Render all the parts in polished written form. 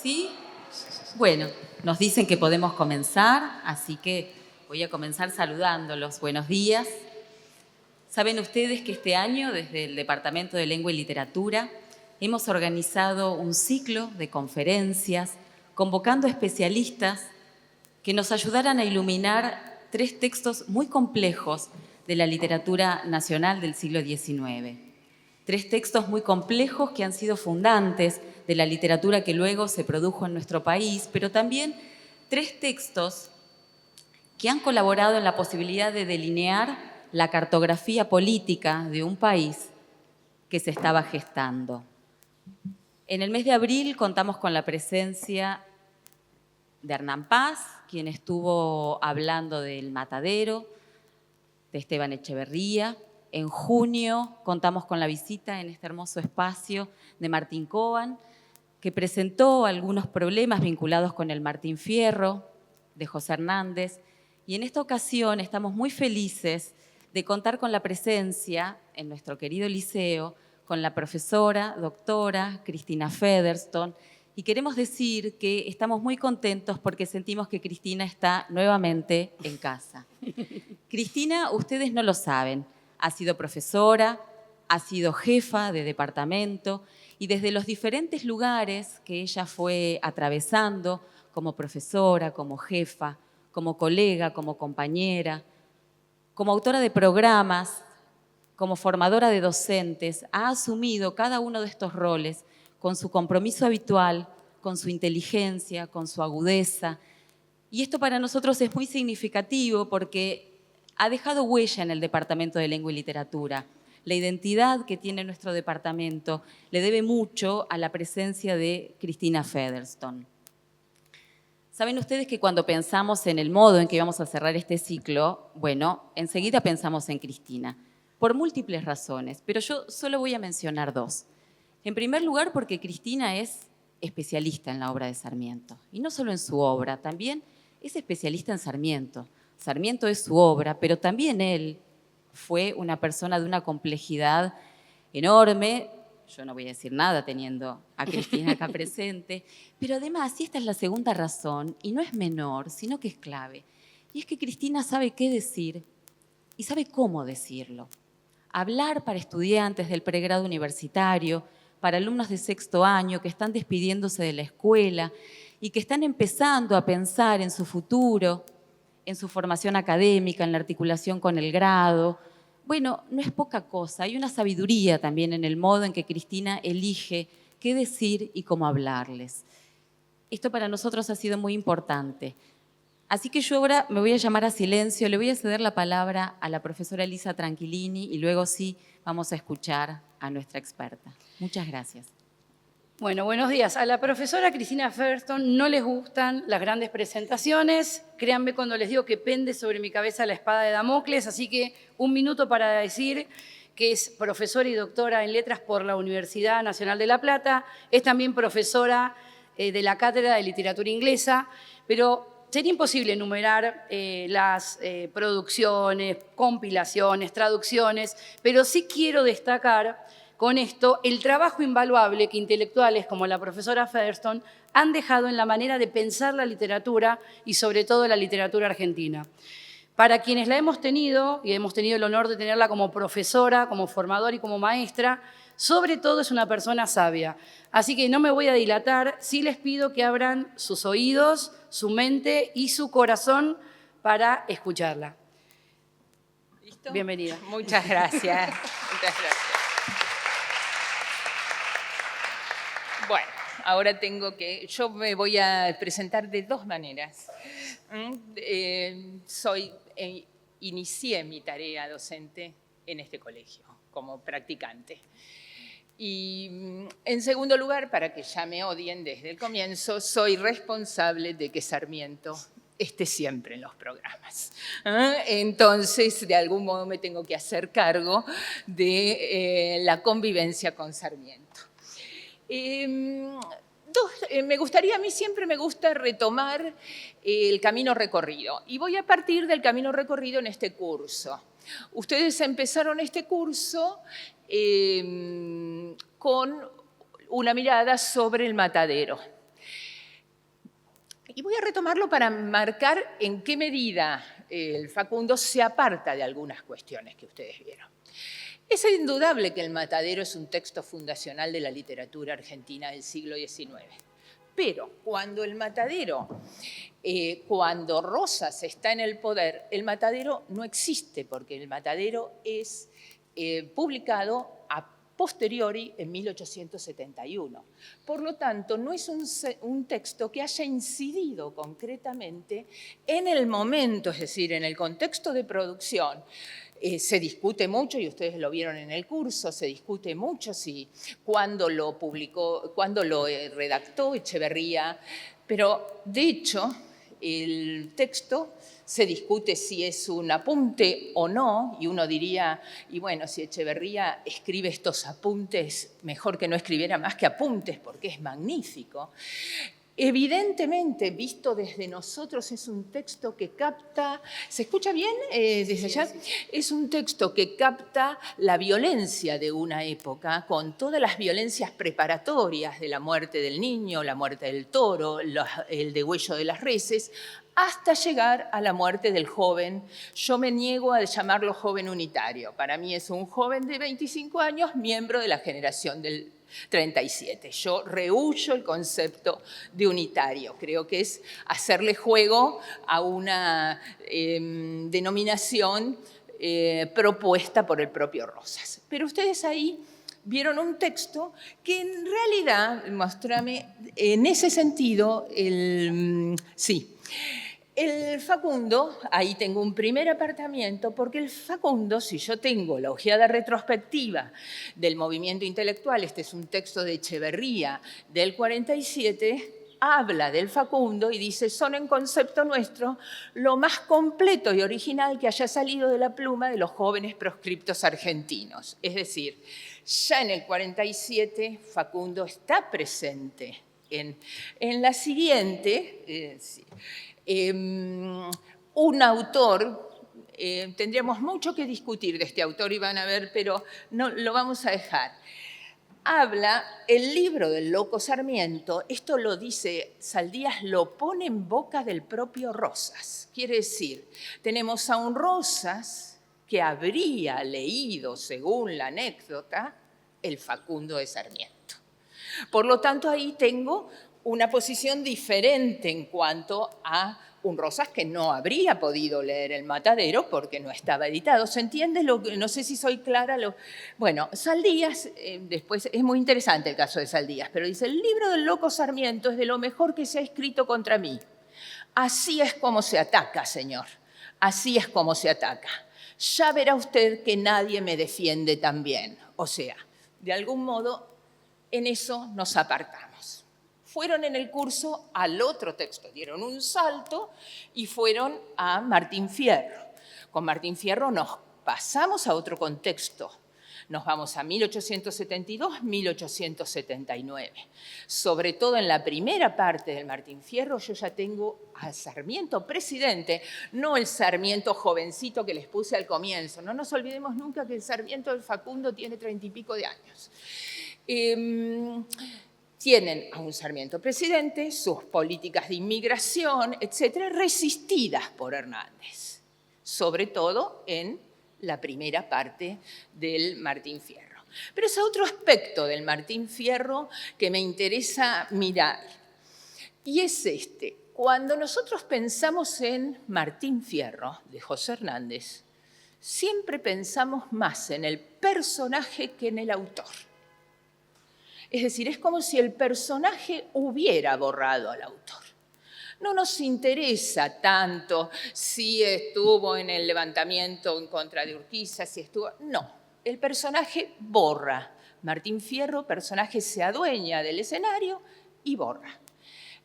¿Sí? Bueno, nos dicen que podemos comenzar, así que voy a comenzar saludándolos. Buenos días. Saben ustedes que este año, desde el Departamento de Lengua y Literatura, hemos organizado un ciclo de conferencias convocando especialistas que nos ayudaran a iluminar 3 textos muy complejos de la literatura nacional del siglo XIX. 3 textos muy complejos que han sido fundantes de la literatura que luego se produjo en nuestro país, pero también 3 textos que han colaborado en la posibilidad de delinear la cartografía política de un país que se estaba gestando. En el mes de abril contamos con la presencia de Hernán Paz, quien estuvo hablando del Matadero, de Esteban Echeverría. En junio contamos con la visita en este hermoso espacio de Martín Coban, que presentó algunos problemas vinculados con el Martín Fierro, de José Hernández. Y en esta ocasión estamos muy felices de contar con la presencia en nuestro querido liceo con la profesora, doctora Cristina Featherston. Y queremos decir que estamos muy contentos porque sentimos que Cristina está nuevamente en casa. Cristina, ustedes no lo saben, ha sido profesora, ha sido jefa de departamento y desde los diferentes lugares que ella fue atravesando como profesora, como jefa, como colega, como compañera, como autora de programas, como formadora de docentes, ha asumido cada uno de estos roles con su compromiso habitual, con su inteligencia, con su agudeza. Y esto para nosotros es muy significativo porque ha dejado huella en el Departamento de Lengua y Literatura. La identidad que tiene nuestro departamento le debe mucho a la presencia de Cristina Featherston. Saben ustedes que cuando pensamos en el modo en que vamos a cerrar este ciclo, bueno, enseguida pensamos en Cristina, por múltiples razones, pero yo solo voy a mencionar 2. En primer lugar, porque Cristina es especialista en la obra de Sarmiento, y no solo en su obra, también es especialista en Sarmiento. Sarmiento es su obra, pero también él fue una persona de una complejidad enorme. Yo no voy a decir nada teniendo a Cristina acá presente, pero además, y esta es la segunda razón, y no es menor, sino que es clave, y es que Cristina sabe qué decir y sabe cómo decirlo. Hablar para estudiantes del pregrado universitario, para alumnos de 6º año que están despidiéndose de la escuela y que están empezando a pensar en su futuro, en su formación académica, en la articulación con el grado. Bueno, no es poca cosa, hay una sabiduría también en el modo en que Cristina elige qué decir y cómo hablarles. Esto para nosotros ha sido muy importante. Así que yo ahora me voy a llamar a silencio, le voy a ceder la palabra a la profesora Elisa Tranquilini y luego sí vamos a escuchar a nuestra experta. Muchas gracias. Bueno, buenos días. A la profesora Cristina Featherston no les gustan las grandes presentaciones. Créanme cuando les digo que pende sobre mi cabeza la espada de Damocles, así que 1 minuto para decir que es profesora y doctora en letras por la Universidad Nacional de La Plata. Es también profesora de la Cátedra de Literatura Inglesa, pero sería imposible enumerar las producciones, compilaciones, traducciones, pero sí quiero destacar con esto el trabajo invaluable que intelectuales como la profesora Featherston han dejado en la manera de pensar la literatura y sobre todo la literatura argentina. Para quienes la hemos tenido, y hemos tenido el honor de tenerla como profesora, como formadora y como maestra, sobre todo es una persona sabia. Así que no me voy a dilatar, sí les pido que abran sus oídos, su mente y su corazón para escucharla. ¿Listo? Bienvenida. Muchas gracias. Muchas gracias. Bueno, ahora yo me voy a presentar de 2 maneras. Inicié mi tarea docente en este colegio, como practicante. Y en segundo lugar, para que ya me odien desde el comienzo, soy responsable de que Sarmiento esté siempre en los programas. Entonces, de algún modo me tengo que hacer cargo de la convivencia con Sarmiento. A mí siempre me gusta retomar el camino recorrido y voy a partir del camino recorrido en este curso. Ustedes empezaron este curso con una mirada sobre el Matadero. Y voy a retomarlo para marcar en qué medida el Facundo se aparta de algunas cuestiones que ustedes vieron. Es indudable que El Matadero es un texto fundacional de la literatura argentina del siglo XIX. Pero cuando El Matadero, cuando Rosas está en el poder, El Matadero no existe, porque El Matadero es publicado a posteriori en 1871. Por lo tanto, no es un texto que haya incidido concretamente en el momento, es decir, en el contexto de producción. Se discute mucho, y ustedes lo vieron en el curso, se discute mucho si cuándo lo publicó, cuándo lo redactó Echeverría, pero de hecho el texto se discute si es un apunte o no, y uno diría, y bueno, si Echeverría escribe estos apuntes, mejor que no escribiera más que apuntes, porque es magnífico. Evidentemente, visto desde nosotros, es un texto que capta, ¿se escucha bien desde allá? Es un texto que capta la violencia de una época, con todas las violencias preparatorias de la muerte del niño, la muerte del toro, el degüello de las reses, hasta llegar a la muerte del joven. Yo me niego a llamarlo joven unitario. Para mí es un joven de 25 años, miembro de la generación del 37. Yo rehúyo el concepto de unitario. Creo que es hacerle juego a una denominación propuesta por el propio Rosas. Pero ustedes ahí vieron un texto que en realidad, mostrame, en ese sentido, sí. El Facundo, ahí tengo un primer apartamiento, porque el Facundo, si yo tengo la ojeada retrospectiva del movimiento intelectual, este es un texto de Echeverría del 47, habla del Facundo y dice, son en concepto nuestro lo más completo y original que haya salido de la pluma de los jóvenes proscriptos argentinos. Es decir, ya en el 47 Facundo está presente. En la siguiente, un autor, tendríamos mucho que discutir de este autor, y van a ver, pero no lo vamos a dejar. Habla, el libro del Loco Sarmiento, esto lo dice Saldías, lo pone en boca del propio Rosas. Quiere decir, tenemos a un Rosas que habría leído, según la anécdota, el Facundo de Sarmiento. Por lo tanto, ahí tengo una posición diferente en cuanto a un Rosas que no habría podido leer El Matadero porque no estaba editado. ¿Se entiende? No sé si soy clara. Bueno, Saldías, después es muy interesante el caso de Saldías, pero dice, el libro del Loco Sarmiento es de lo mejor que se ha escrito contra mí. Así es como se ataca, señor. Así es como se ataca. Ya verá usted que nadie me defiende tan bien. O sea, de algún modo, en eso nos apartamos. Fueron en el curso al otro texto, dieron un salto y fueron a Martín Fierro. Con Martín Fierro nos pasamos a otro contexto. Nos vamos a 1872, 1879. Sobre todo en la primera parte del Martín Fierro, yo ya tengo a Sarmiento presidente, no el Sarmiento jovencito que les puse al comienzo. No nos olvidemos nunca que el Sarmiento del Facundo tiene 30 y pico de años. Tienen a un Sarmiento presidente, sus políticas de inmigración, etcétera, resistidas por Hernández, sobre todo en la primera parte del Martín Fierro. Pero es otro aspecto del Martín Fierro que me interesa mirar, y es este. Cuando nosotros pensamos en Martín Fierro, de José Hernández, siempre pensamos más en el personaje que en el autor. Es decir, es como si el personaje hubiera borrado al autor. No nos interesa tanto si estuvo en el levantamiento en contra de Urquiza, si estuvo... No, el personaje borra. Martín Fierro, personaje, se adueña del escenario y borra.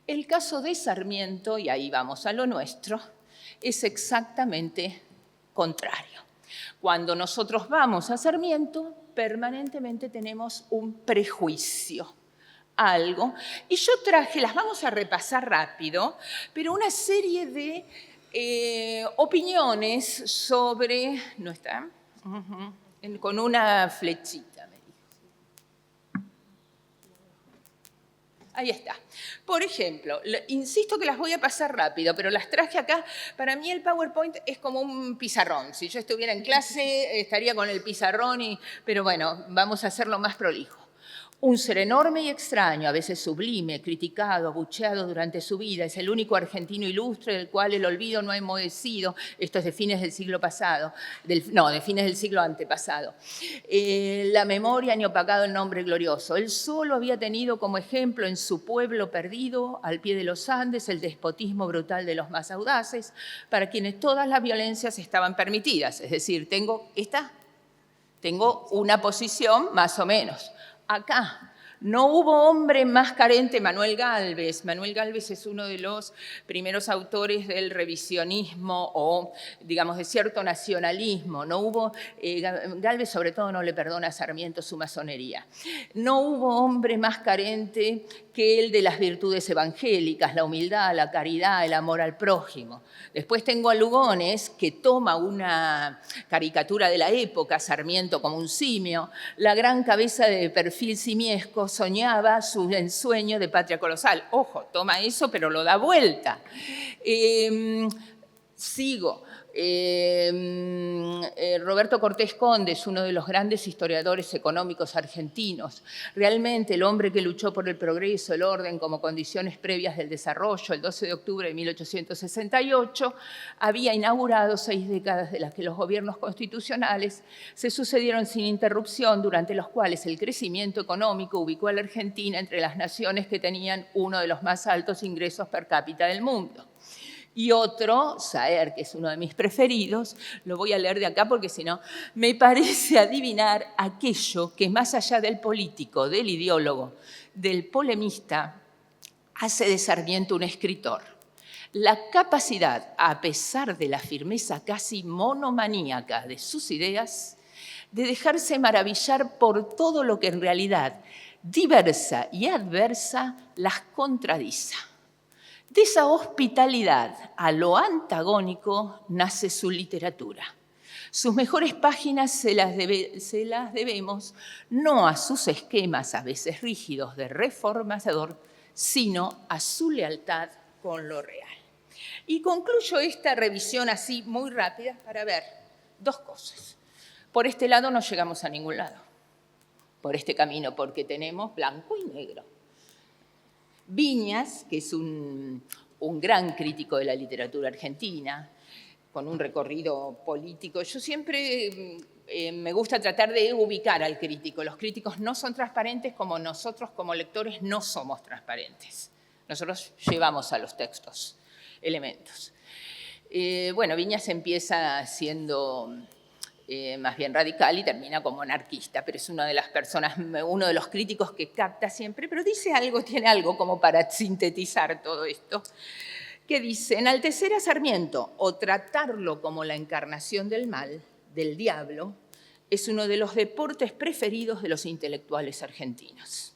El caso de Sarmiento, y ahí vamos a lo nuestro, es exactamente contrario. Cuando nosotros vamos a Sarmiento, permanentemente tenemos un prejuicio, algo. Y yo traje, las vamos a repasar rápido, pero una serie de opiniones sobre... ¿No está? Con una flechita, me dijo. Ahí está. Por ejemplo, insisto que las voy a pasar rápido, pero las traje acá. Para mí el PowerPoint es como un pizarrón. Si yo estuviera en clase, estaría con el pizarrón, pero bueno, vamos a hacerlo más prolijo. Un ser enorme y extraño, a veces sublime, criticado, abucheado durante su vida. Es el único argentino ilustre del cual el olvido no ha enmohecido. Esto es de fines del siglo pasado, de fines del siglo antepasado. La memoria ni opacado el nombre glorioso. Él solo había tenido como ejemplo en su pueblo perdido, al pie de los Andes, el despotismo brutal de los más audaces, para quienes todas las violencias estaban permitidas. Es decir, tengo una posición más o menos. Acá no hubo hombre más carente, Manuel Gálvez. Manuel Gálvez es uno de los primeros autores del revisionismo o, digamos, de cierto nacionalismo. No hubo, Gálvez sobre todo no le perdona a Sarmiento su masonería. No hubo hombre más carente que el de las virtudes evangélicas, la humildad, la caridad, el amor al prójimo. Después tengo a Lugones, que toma una caricatura de la época, Sarmiento como un simio. La gran cabeza de perfil simiesco soñaba su ensueño de patria colosal. Ojo, toma eso, pero lo da vuelta. Sigo. Roberto Cortés Conde es uno de los grandes historiadores económicos argentinos. Realmente el hombre que luchó por el progreso, el orden como condiciones previas del desarrollo, el 12 de octubre de 1868, había inaugurado 6 décadas de las que los gobiernos constitucionales se sucedieron sin interrupción, durante los cuales el crecimiento económico ubicó a la Argentina entre las naciones que tenían uno de los más altos ingresos per cápita del mundo. Y otro, Saer, que es uno de mis preferidos, lo voy a leer de acá porque si no, me parece adivinar aquello que más allá del político, del ideólogo, del polemista, hace de Sarmiento un escritor. La capacidad, a pesar de la firmeza casi monomaníaca de sus ideas, de dejarse maravillar por todo lo que en realidad, diversa y adversa, las contradice. De esa hospitalidad a lo antagónico nace su literatura. Sus mejores páginas se las debemos no a sus esquemas a veces rígidos de reformador, sino a su lealtad con lo real. Y concluyo esta revisión así muy rápida para ver 2 cosas. Por este lado no llegamos a ningún lado, por este camino, porque tenemos blanco y negro. Viñas, que es un gran crítico de la literatura argentina, con un recorrido político. Yo siempre me gusta tratar de ubicar al crítico. Los críticos no son transparentes como nosotros como lectores no somos transparentes. Nosotros llevamos a los textos elementos. Bueno, Viñas empieza siendo más bien radical y termina como anarquista, pero es una de las personas, uno de los críticos que capta siempre, pero dice algo, tiene algo como para sintetizar todo esto, que dice: enaltecer a Sarmiento o tratarlo como la encarnación del mal, del diablo, es uno de los deportes preferidos de los intelectuales argentinos.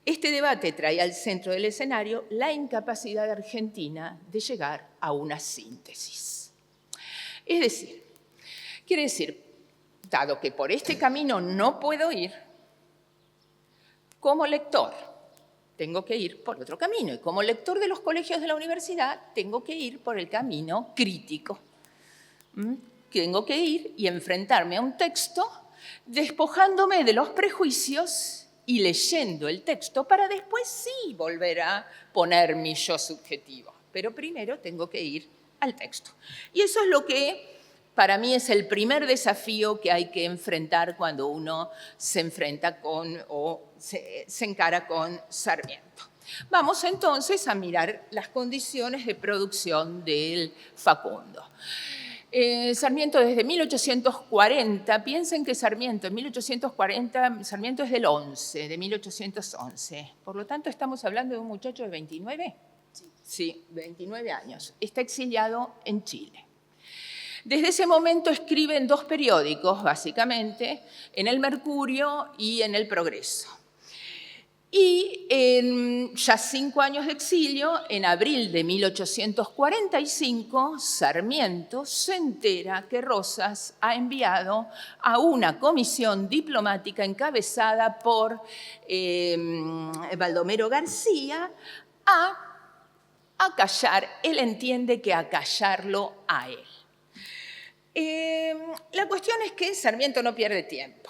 Este debate trae al centro del escenario la incapacidad argentina de llegar a una síntesis. Es decir, quiere decir, dado que por este camino no puedo ir, como lector tengo que ir por otro camino. Y como lector de los colegios de la universidad tengo que ir por el camino crítico. Tengo que ir y enfrentarme a un texto despojándome de los prejuicios y leyendo el texto para después sí volver a poner mi yo subjetivo. Pero primero tengo que ir al texto. Y eso es lo que para mí es el primer desafío que hay que enfrentar cuando uno se enfrenta con o se encara con Sarmiento. Vamos entonces a mirar las condiciones de producción del Facundo. Sarmiento desde 1840, piensen que Sarmiento en 1840, Sarmiento es del 11, de 1811. Por lo tanto, estamos hablando de un muchacho de 29. Sí, 29 años. Está exiliado en Chile. Desde ese momento escribe en 2 periódicos, básicamente, en El Mercurio y en El Progreso. Y en ya 5 años de exilio, en abril de 1845, Sarmiento se entera que Rosas ha enviado a una comisión diplomática encabezada por Baldomero García a acallar. Él entiende que acallarlo a él. La cuestión es que Sarmiento no pierde tiempo.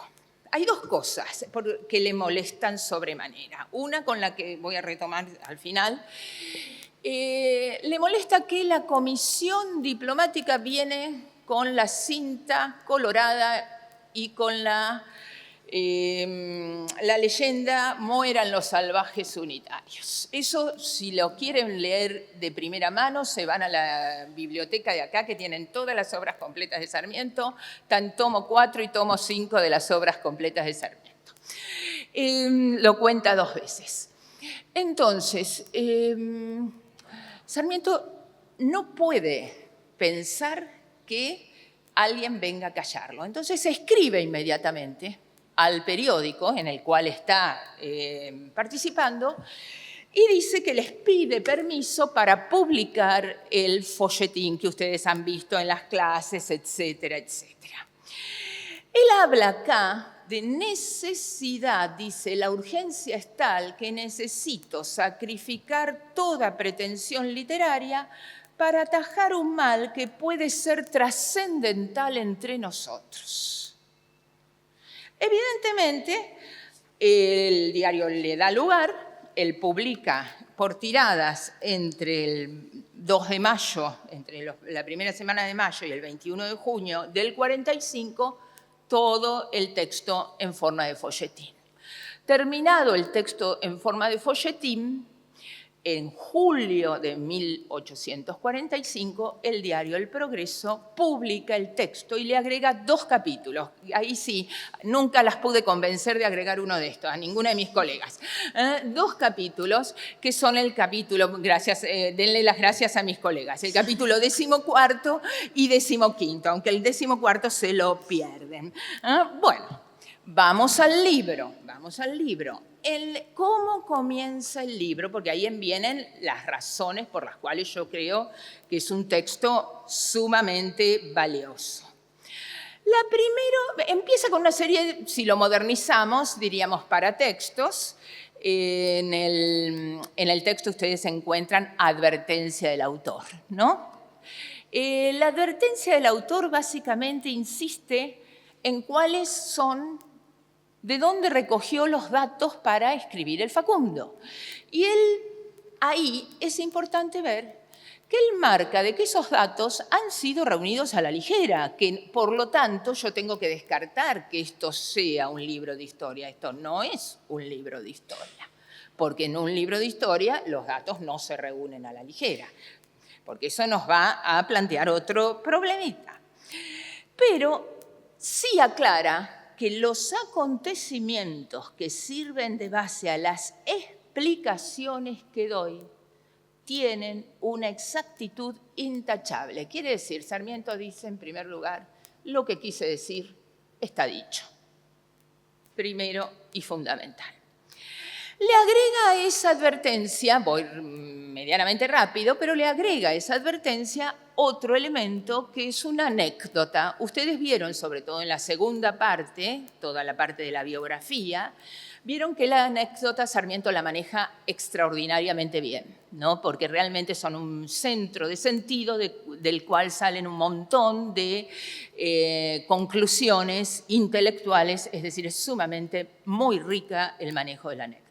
Hay 2 cosas que le molestan sobremanera. Una con la que voy a retomar al final. Le molesta que la comisión diplomática viene con la cinta colorada y con la leyenda "Mueran los salvajes unitarios". Eso, si lo quieren leer de primera mano, se van a la biblioteca de acá, que tienen todas las obras completas de Sarmiento, están tomo 4 y tomo 5 de las obras completas de Sarmiento. Lo cuenta 2 veces. Entonces, Sarmiento no puede pensar que alguien venga a callarlo. Entonces escribe inmediatamente al periódico en el cual está participando y dice que les pide permiso para publicar el folletín que ustedes han visto en las clases, etcétera, etcétera. Él habla acá de necesidad, dice: la urgencia es tal que necesito sacrificar toda pretensión literaria para atajar un mal que puede ser trascendental entre nosotros. Evidentemente, el diario le da lugar, él publica por tiradas entre el 2 de mayo, entre la primera semana de mayo y el 21 de junio del 45, todo el texto en forma de folletín. Terminado el texto en forma de folletín, en julio de 1845, el diario El Progreso publica el texto y le agrega 2 capítulos. Ahí sí, nunca las pude convencer de agregar uno de estos, a ninguna de mis colegas. 2 capítulos que son el capítulo, denle las gracias a mis colegas, el capítulo 14º y 15º, aunque el 14º se lo pierden. Bueno, vamos al libro. ¿Cómo comienza el libro? Porque ahí vienen las razones por las cuales yo creo que es un texto sumamente valioso. Empieza con una serie, si lo modernizamos, diríamos paratextos. En el texto ustedes encuentran advertencia del autor, ¿no? La advertencia del autor básicamente insiste en cuáles son, de dónde recogió los datos para escribir el Facundo. Y ahí es importante ver que él marca de que esos datos han sido reunidos a la ligera, que por lo tanto yo tengo que descartar que esto sea un libro de historia. Esto no es un libro de historia, porque en un libro de historia los datos no se reúnen a la ligera, porque eso nos va a plantear otro problemita. Pero sí aclara que los acontecimientos que sirven de base a las explicaciones que doy tienen una exactitud intachable. Quiere decir, Sarmiento dice, en primer lugar, lo que quise decir está dicho. Primero y fundamental. Le agrega a esa advertencia, voy medianamente rápido, pero le agrega a esa advertencia otro elemento que es una anécdota. Ustedes vieron, sobre todo en la segunda parte, toda la parte de la biografía, vieron que la anécdota Sarmiento la maneja extraordinariamente bien, ¿no? Porque realmente son un centro de sentido del cual salen un montón de conclusiones intelectuales, es decir, es sumamente muy rica el manejo de la anécdota.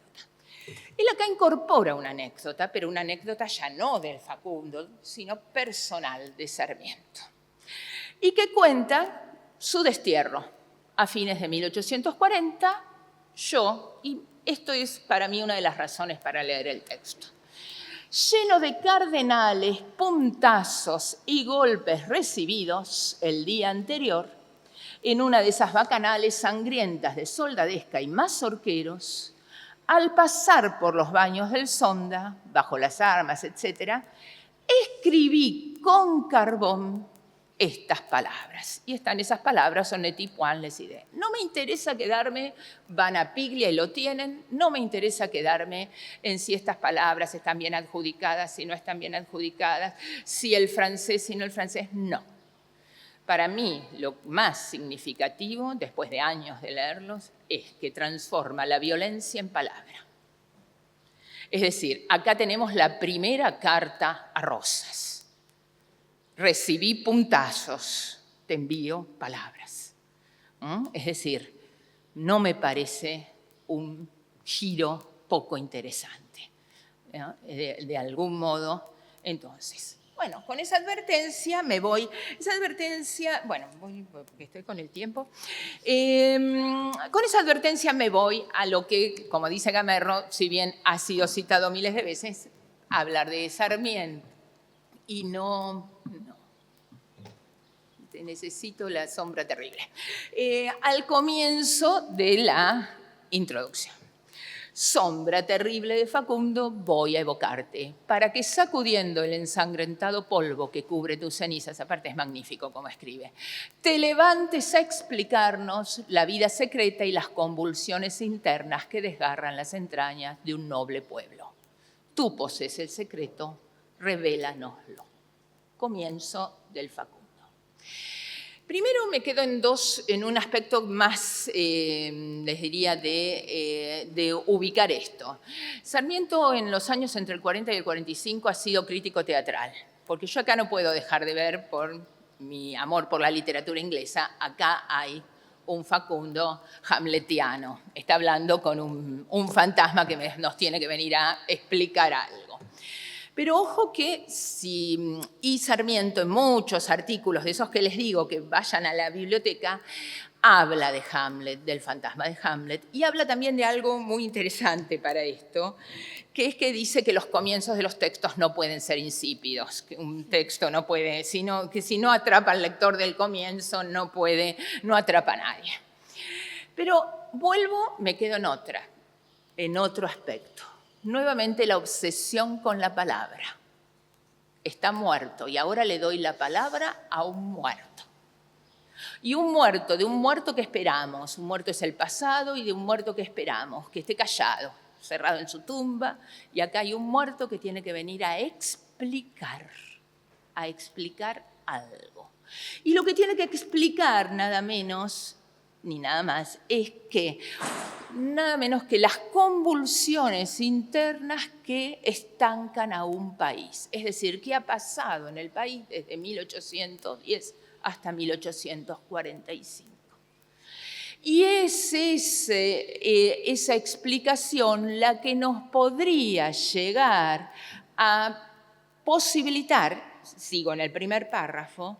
Él acá incorpora una anécdota, pero una anécdota ya no del Facundo, sino personal de Sarmiento, y que cuenta su destierro. A fines de 1840, y esto es para mí una de las razones para leer el texto, lleno de cardenales, puntazos y golpes recibidos el día anterior, en una de esas bacanales sangrientas de soldadesca y mazorqueros, al pasar por los baños del Sonda, bajo las armas, etc., escribí con carbón estas palabras. Y están esas palabras, son et point les idées. No me interesa quedarme, van a Piglia y lo tienen, no me interesa quedarme en si estas palabras están bien adjudicadas, si no están bien adjudicadas, si el francés, si no el francés, no. Para mí, lo más significativo, después de años de leerlos, es que transforma la violencia en palabra. Es decir, acá tenemos la primera carta a Rosas. Recibí puntazos, te envío palabras. Es decir, no me parece un giro poco interesante. De algún modo, entonces, bueno, con esa advertencia me voy. Esa advertencia, bueno, voy porque estoy con el tiempo. Con esa advertencia me voy a lo que, como dice Gamerro, si bien ha sido citado miles de veces, hablar de Sarmiento. Y no, necesito la sombra terrible. Al comienzo de la introducción. Sombra terrible de Facundo, voy a evocarte, para que sacudiendo el ensangrentado polvo que cubre tus cenizas, aparte es magnífico como escribe, te levantes a explicarnos la vida secreta y las convulsiones internas que desgarran las entrañas de un noble pueblo. Tú posees el secreto, revélanoslo. Comienzo del Facundo. Primero me quedo en un aspecto más, les diría, de ubicar esto. Sarmiento en los años entre el 40 y el 45 ha sido crítico teatral, porque yo acá no puedo dejar de ver, por mi amor por la literatura inglesa, acá hay un Facundo hamletiano. Está hablando con un fantasma que nos tiene que venir a explicar algo. Pero ojo que y Sarmiento en muchos artículos de esos que les digo que vayan a la biblioteca, habla de Hamlet, del fantasma de Hamlet, y habla también de algo muy interesante para esto, que es que dice que los comienzos de los textos no pueden ser insípidos, que un texto no puede, que si no atrapa al lector del comienzo, no atrapa a nadie. Pero vuelvo, me quedo en otro aspecto. Nuevamente la obsesión con la palabra. Está muerto y ahora le doy la palabra a un muerto. Y de un muerto que esperamos. Un muerto es el pasado y de un muerto que esperamos, que esté callado, cerrado en su tumba. Y acá hay un muerto que tiene que venir a explicar algo. Y lo que tiene que explicar nada menos ni nada más, es que nada menos que las convulsiones internas que estancan a un país. Es decir, ¿qué ha pasado en el país desde 1810 hasta 1845? Y es esa explicación la que nos podría llegar a posibilitar, sigo en el primer párrafo,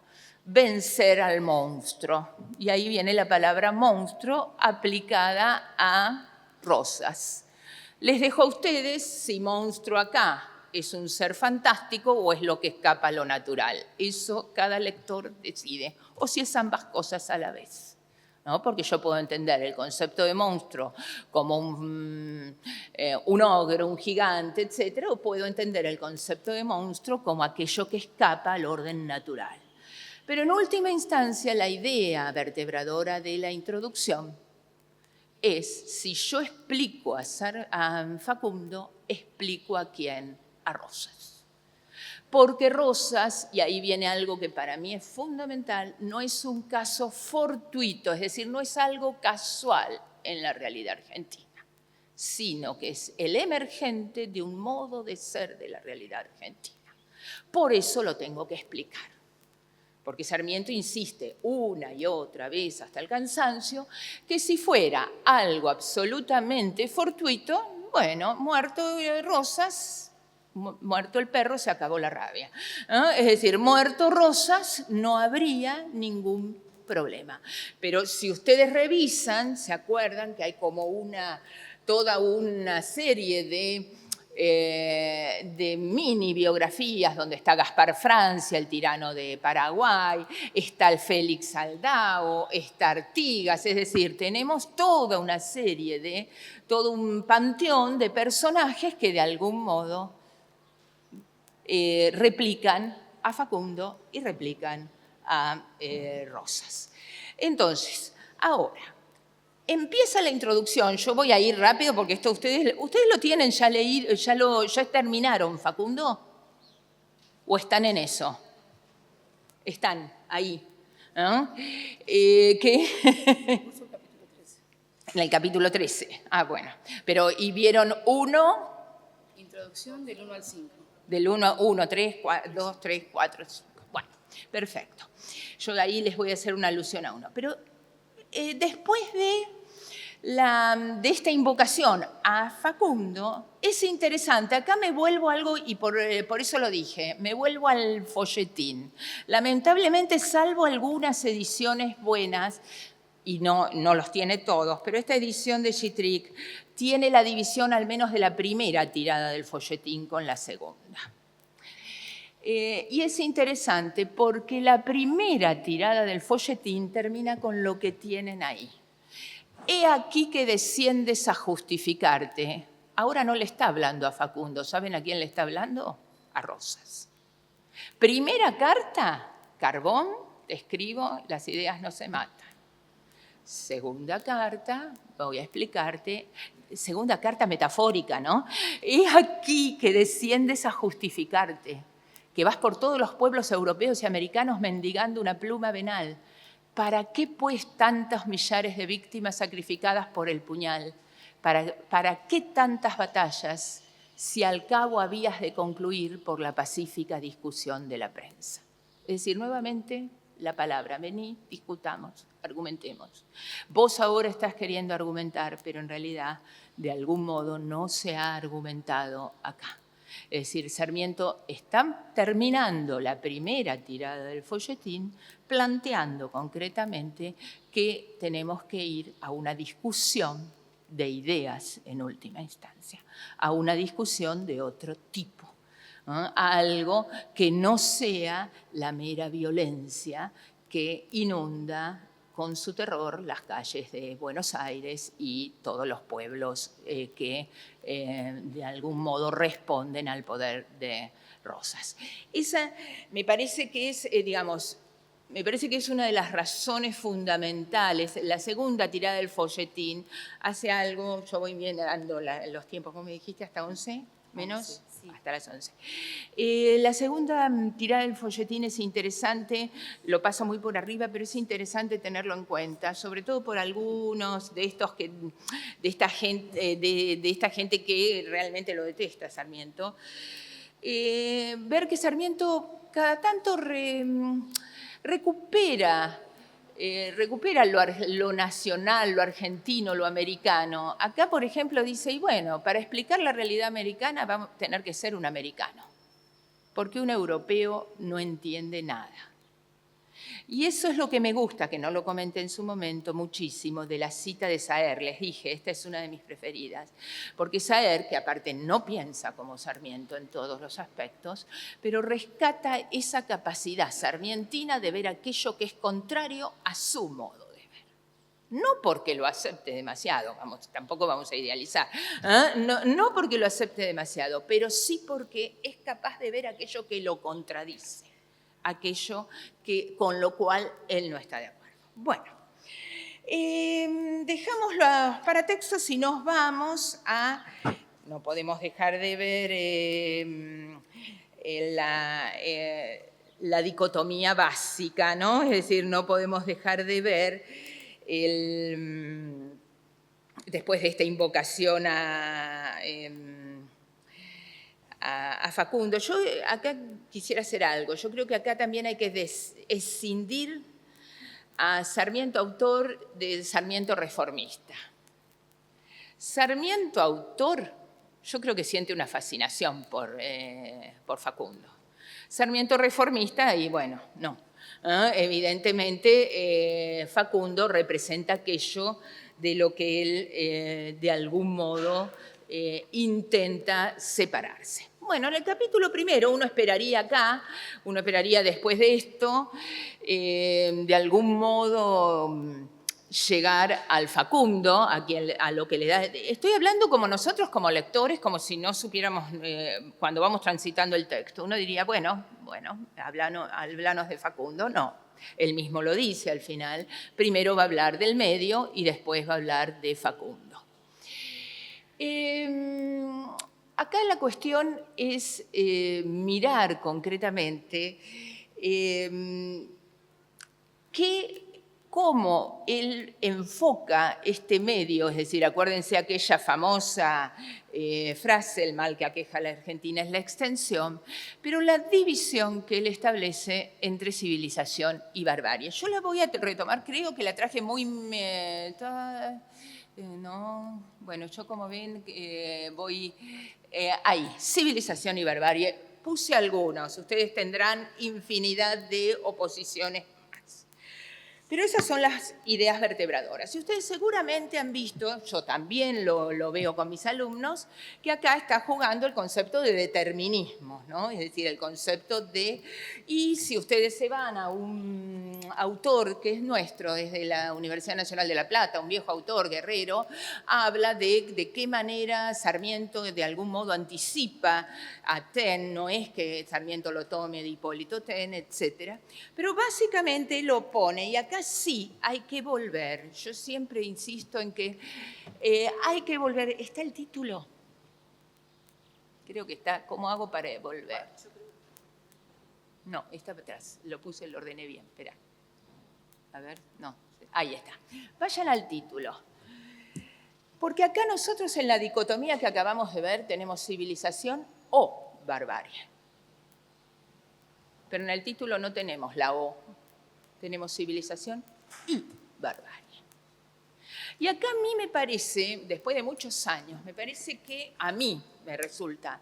vencer al monstruo. Y ahí viene la palabra monstruo aplicada a Rosas. Les dejo a ustedes si monstruo acá es un ser fantástico o es lo que escapa a lo natural. Eso cada lector decide. O si es ambas cosas a la vez. ¿No? Porque yo puedo entender el concepto de monstruo como un ogro, un gigante, etc. O puedo entender el concepto de monstruo como aquello que escapa al orden natural. Pero en última instancia, la idea vertebradora de la introducción es, si yo explico a Facundo, explico a quién, a Rosas. Porque Rosas, y ahí viene algo que para mí es fundamental, no es un caso fortuito, es decir, no es algo casual en la realidad argentina, sino que es el emergente de un modo de ser de la realidad argentina. Por eso lo tengo que explicar. Porque Sarmiento insiste una y otra vez hasta el cansancio que si fuera algo absolutamente fortuito, bueno, muerto Rosas, muerto el perro, se acabó la rabia. ¿No? Es decir, muerto Rosas, no habría ningún problema. Pero si ustedes revisan, se acuerdan que hay como toda una serie de mini biografías donde está Gaspar Francia, el tirano de Paraguay, está el Félix Aldao, está Artigas, es decir, tenemos toda una serie todo un panteón de personajes que de algún modo replican a Facundo y replican a Rosas. Entonces, ahora, empieza la introducción. Yo voy a ir rápido porque esto ustedes lo tienen ya leído, ya terminaron, Facundo. ¿O están en eso? Están ahí. ¿No? ¿Qué? En el capítulo 13. Ah, bueno. Pero, ¿y vieron uno? Introducción del 1 al 5. Del 1, 3, 2, 3, 4, 5. Bueno, perfecto. Yo de ahí les voy a hacer una alusión a uno. Pero después de esta invocación a Facundo, es interesante. Acá me vuelvo a algo, y por eso lo dije, me vuelvo al folletín. Lamentablemente, salvo algunas ediciones buenas, y no los tiene todos, pero esta edición de Chitric tiene la división al menos de la primera tirada del folletín con la segunda. Y es interesante porque la primera tirada del folletín termina con lo que tienen ahí. He aquí que desciendes a justificarte. Ahora no le está hablando a Facundo. ¿Saben a quién le está hablando? A Rosas. Primera carta, carbón, te escribo, las ideas no se matan. Segunda carta, voy a explicarte, segunda carta metafórica, ¿no? He aquí que desciendes a justificarte, que vas por todos los pueblos europeos y americanos mendigando una pluma venal. ¿Para qué, pues, tantos millares de víctimas sacrificadas por el puñal? ¿Para qué tantas batallas si al cabo habías de concluir por la pacífica discusión de la prensa? Es decir, nuevamente la palabra, vení, discutamos, argumentemos. Vos ahora estás queriendo argumentar, pero en realidad, de algún modo, no se ha argumentado acá. Es decir, Sarmiento está terminando la primera tirada del folletín planteando concretamente que tenemos que ir a una discusión de ideas en última instancia, a una discusión de otro tipo, ¿no? A algo que no sea la mera violencia que inunda con su terror las calles de Buenos Aires y todos los pueblos que de algún modo responden al poder de Rosas. Esa me parece que es, me parece que es una de las razones fundamentales. La segunda tirada del folletín hace algo, yo voy mirando los tiempos, ¿cómo me dijiste? ¿Hasta 11? ¿Menos? Sí. Hasta las 11. La segunda tirada del folletín es interesante, lo paso muy por arriba, pero es interesante tenerlo en cuenta, sobre todo por algunos de esta gente que realmente lo detesta, Sarmiento. Ver que Sarmiento cada tanto recupera lo nacional, lo argentino, lo americano. Acá, por ejemplo, dice, y bueno, para explicar la realidad americana vamos a tener que ser un americano, porque un europeo no entiende nada. Y eso es lo que me gusta, que no lo comenté en su momento muchísimo, de la cita de Saer. Les dije, esta es una de mis preferidas, porque Saer, que aparte no piensa como Sarmiento en todos los aspectos, pero rescata esa capacidad sarmientina de ver aquello que es contrario a su modo de ver. No porque lo acepte demasiado, tampoco vamos a idealizar, no porque lo acepte demasiado, pero sí porque es capaz de ver aquello que lo contradice, aquello con lo cual él no está de acuerdo. Bueno, dejamos los paratextos y nos vamos a... No podemos dejar de ver la dicotomía básica, ¿no? Es decir, no podemos dejar de ver después de esta invocación a Facundo. Yo acá quisiera hacer algo. Yo creo que acá también hay que escindir a Sarmiento autor de Sarmiento reformista. Sarmiento autor, yo creo que siente una fascinación por Facundo. Sarmiento reformista, y bueno, no. Evidentemente, Facundo representa aquello de lo que él, de algún modo, intenta separarse. Bueno, en el capítulo primero uno esperaría después de esto, de algún modo llegar al Facundo, a lo que le da... Estoy hablando como nosotros, como lectores, como si no supiéramos cuando vamos transitando el texto. Uno diría, bueno, Bueno, háblanos de Facundo. No, él mismo lo dice al final. Primero va a hablar del medio y después va a hablar de Facundo. Acá la cuestión es mirar concretamente cómo él enfoca este medio, es decir, acuérdense aquella famosa frase, el mal que aqueja a la Argentina es la extensión, pero la división que él establece entre civilización y barbarie. Yo la voy a retomar, creo que la traje muy... no, bueno, yo como ven voy ahí, civilización y barbarie. Puse algunos, ustedes tendrán infinidad de oposiciones. Pero esas son las ideas vertebradoras. Y ustedes seguramente han visto, yo también lo veo con mis alumnos, que acá está jugando el concepto de determinismo, ¿no? Es decir, el concepto de... Y si ustedes se van a un autor que es nuestro, desde la Universidad Nacional de La Plata, un viejo autor, Guerrero, habla de qué manera Sarmiento de algún modo anticipa a Taine, no es que Sarmiento lo tome de Hipólito Taine, etc. Pero básicamente lo pone, y acá sí hay que volver. Yo siempre insisto en que hay que volver. ¿Está el título? Creo que está. ¿Cómo hago para volver? No, está atrás. Lo puse, lo ordené bien. Espera. A ver, no. Ahí está. Vayan al título. Porque acá nosotros en la dicotomía que acabamos de ver tenemos civilización o barbarie. Pero en el título no tenemos la O. Tenemos civilización y barbarie. Y acá a mí me parece, después de muchos años, me parece que a mí me resulta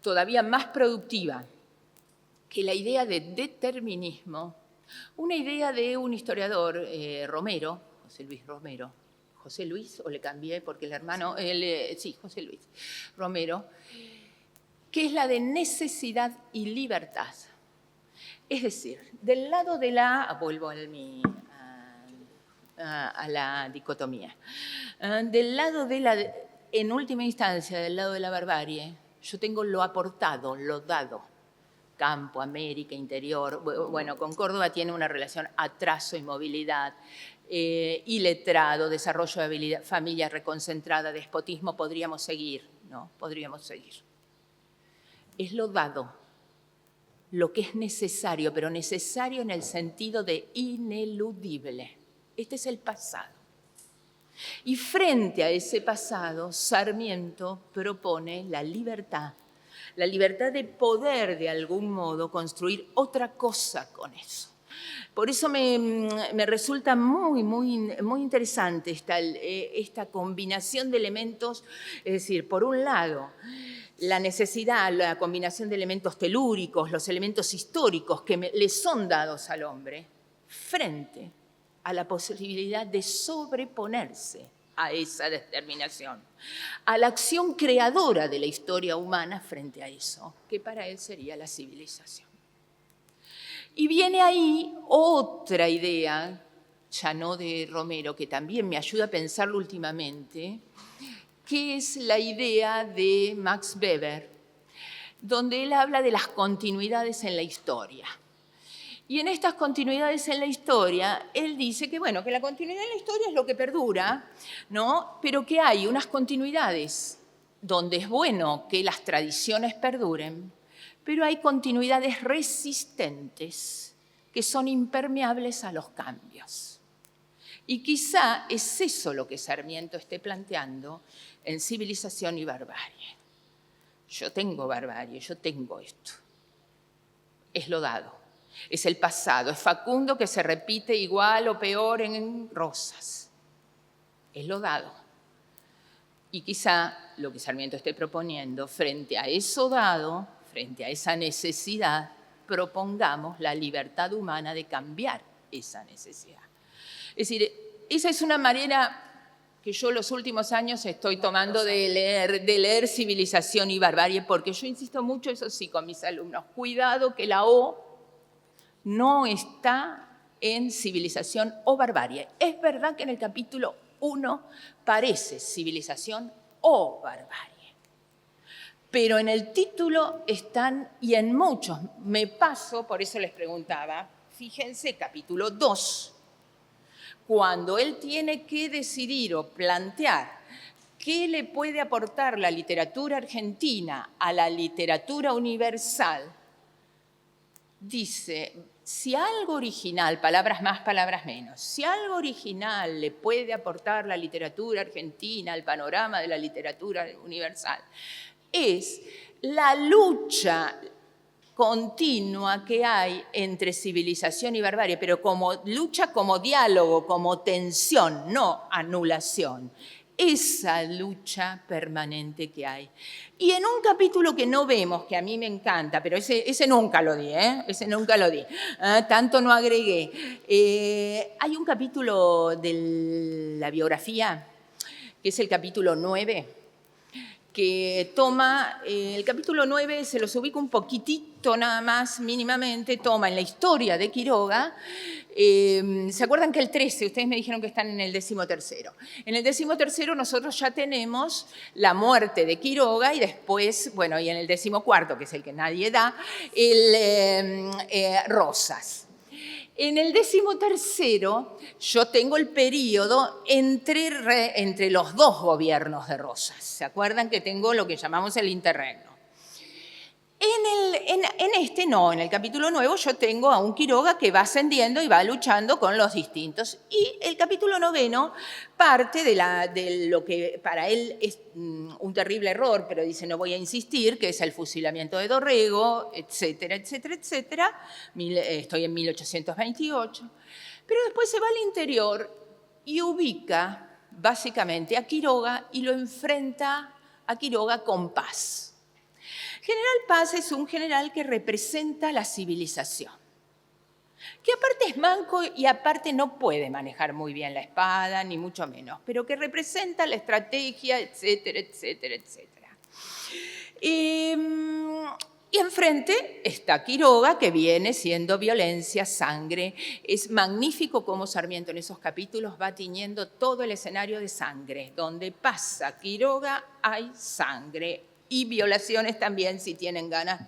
todavía más productiva que la idea de determinismo, una idea de un historiador, Romero, José Luis Romero, José Luis, o le cambié porque el hermano, sí, José Luis Romero, que es la de necesidad y libertad. Es decir, del lado de la, vuelvo a la dicotomía, del lado de la, en última instancia, del lado de la barbarie, yo tengo lo aportado, lo dado, campo, América, interior, bueno, con Córdoba tiene una relación atraso y movilidad, iletrado, desarrollo de habilidad, familia reconcentrada, despotismo, podríamos seguir, ¿no? Podríamos seguir. Es lo dado, lo que es necesario, pero necesario en el sentido de ineludible. Este es el pasado. Y frente a ese pasado, Sarmiento propone la libertad de poder de algún modo construir otra cosa con eso. Por eso me resulta muy interesante esta combinación de elementos, es decir, por un lado, la necesidad, la combinación de elementos telúricos, los elementos históricos que le son dados al hombre, frente a la posibilidad de sobreponerse a esa determinación, a la acción creadora de la historia humana frente a eso, que para él sería la civilización. Y viene ahí otra idea, ya no de Romero, que también me ayuda a pensarlo últimamente, que es la idea de Max Weber, donde él habla de las continuidades en la historia. Y en estas continuidades en la historia, él dice que, bueno, que la continuidad en la historia es lo que perdura, ¿no? Pero que hay unas continuidades donde es bueno que las tradiciones perduren, pero hay continuidades resistentes que son impermeables a los cambios. Y quizá es eso lo que Sarmiento esté planteando en Civilización y Barbarie. Yo tengo barbarie, yo tengo esto. Es lo dado, es el pasado, es Facundo que se repite igual o peor en Rosas. Es lo dado. Y quizá lo que Sarmiento esté proponiendo, frente a eso dado, frente a esa necesidad, propongamos la libertad humana de cambiar esa necesidad. Es decir, esa es una manera que yo los últimos años estoy tomando de leer Civilización y Barbarie, porque yo insisto mucho, eso sí, con mis alumnos, cuidado que la O no está en Civilización o Barbarie. Es verdad que en el capítulo 1 parece Civilización o Barbarie, pero en el título están, y en muchos, me paso, por eso les preguntaba, fíjense, capítulo 2, cuando él tiene que decidir o plantear qué le puede aportar la literatura argentina a la literatura universal, dice, si algo original, palabras más, palabras menos, si algo original le puede aportar la literatura argentina al panorama de la literatura universal, es la lucha continua que hay entre civilización y barbarie, pero como lucha, como diálogo, como tensión, no anulación. Esa lucha permanente que hay. Y en un capítulo que no vemos, que a mí me encanta, pero ese nunca lo di, ese nunca lo di, tanto no agregué. Hay un capítulo de la biografía, que es el capítulo 9, que toma, el capítulo 9, se los ubico un poquitito nada más, mínimamente, toma en la historia de Quiroga. ¿Se acuerdan que el 13, ustedes me dijeron que están en el 13º? En el 13º nosotros ya tenemos la muerte de Quiroga y después, bueno, y en el 14º, que es el que nadie da, Rosas. En el 13º yo tengo el periodo entre los dos gobiernos de Rosas. ¿Se acuerdan que tengo lo que llamamos el interregno? En el capítulo 9 yo tengo a un Quiroga que va ascendiendo y va luchando con los distintos. Y el capítulo 9 parte de lo que para él es un terrible error, pero dice no voy a insistir, que es el fusilamiento de Dorrego, etcétera, etcétera, etcétera. Estoy en 1828. Pero después se va al interior y ubica básicamente a Quiroga y lo enfrenta a Quiroga con Paz. General Paz es un general que representa la civilización, que aparte es manco y aparte no puede manejar muy bien la espada, ni mucho menos, pero que representa la estrategia, etcétera, etcétera, etcétera. Y enfrente está Quiroga, que viene siendo violencia, sangre. Es magnífico cómo Sarmiento en esos capítulos va tiñendo todo el escenario de sangre. Donde pasa Quiroga hay sangre. Y violaciones también, si tienen ganas,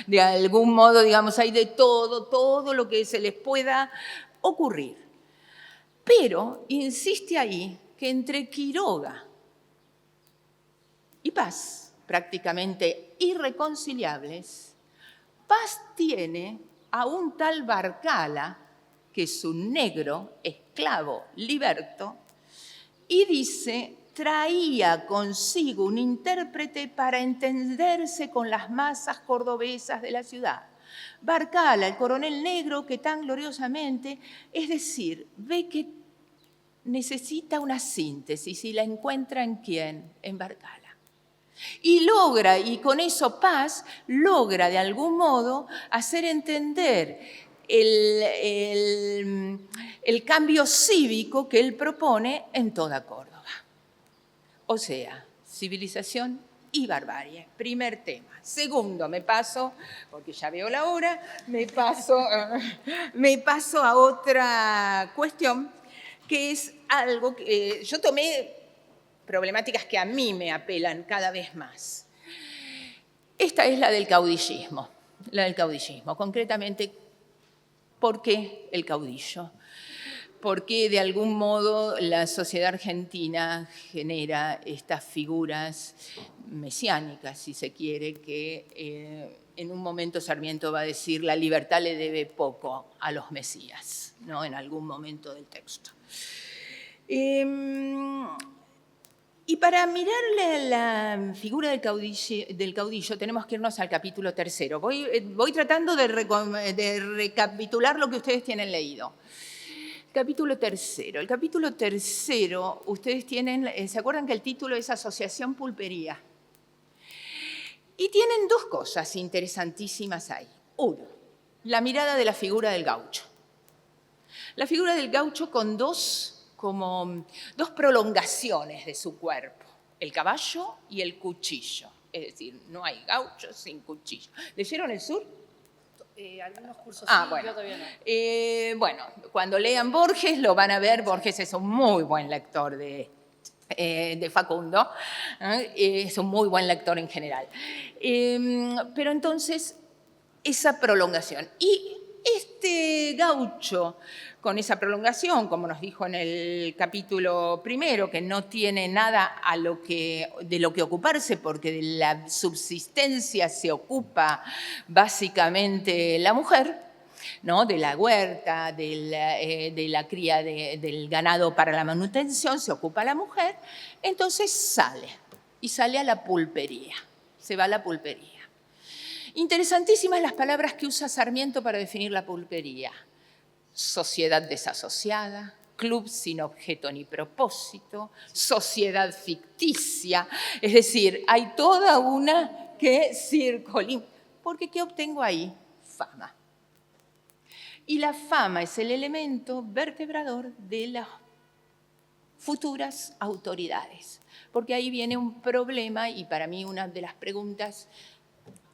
de algún modo, digamos, hay de todo lo que se les pueda ocurrir. Pero insiste ahí que entre Quiroga y Paz, prácticamente irreconciliables, Paz tiene a un tal Barcala, que es un negro, esclavo, liberto, y dice, traía consigo un intérprete para entenderse con las masas cordobesas de la ciudad. Barcala, el coronel negro que tan gloriosamente, es decir, ve que necesita una síntesis y la encuentra ¿en quién? En Barcala. Y logra, y con eso Paz logra de algún modo hacer entender el cambio cívico que él propone en toda Córdoba. O sea, civilización y barbarie. Primer tema. Segundo, me paso, porque ya veo la hora, me paso a otra cuestión, que es algo que yo tomé problemáticas que a mí me apelan cada vez más. Esta es la del caudillismo. Concretamente, ¿por qué el caudillo? Porque de algún modo la sociedad argentina genera estas figuras mesiánicas, si se quiere, que en un momento Sarmiento va a decir la libertad le debe poco a los mesías, ¿no? En algún momento del texto. Y para mirarle la figura del caudillo tenemos que irnos al capítulo 3. Voy tratando de recapitular lo que ustedes tienen leído. Capítulo 3. El capítulo 3, ustedes tienen, ¿se acuerdan que el título es Asociación Pulpería? Y tienen dos cosas interesantísimas ahí. Uno, la mirada de la figura del gaucho. La figura del gaucho con dos prolongaciones de su cuerpo, el caballo y el cuchillo. Es decir, no hay gaucho sin cuchillo. ¿Leyeron El Sur? Algunos cursos Bueno. yo todavía no. Bueno, cuando lean Borges lo van a ver. Borges es un muy buen lector de de Facundo. Es un muy buen lector en general. Pero entonces, esa prolongación. Y este gaucho, con esa prolongación, como nos dijo en el capítulo primero, que no tiene nada de lo que ocuparse, porque de la subsistencia se ocupa básicamente la mujer, ¿no? De la huerta, de la cría del ganado para la manutención, se ocupa la mujer, entonces sale, y sale a la pulpería, se va a la pulpería. Interesantísimas las palabras que usa Sarmiento para definir la pulpería. Sociedad desasociada, club sin objeto ni propósito, sociedad ficticia, es decir, hay toda una que circulina. Porque ¿qué obtengo ahí? Fama. Y la fama es el elemento vertebrador de las futuras autoridades. Porque ahí viene un problema, y para mí una de las preguntas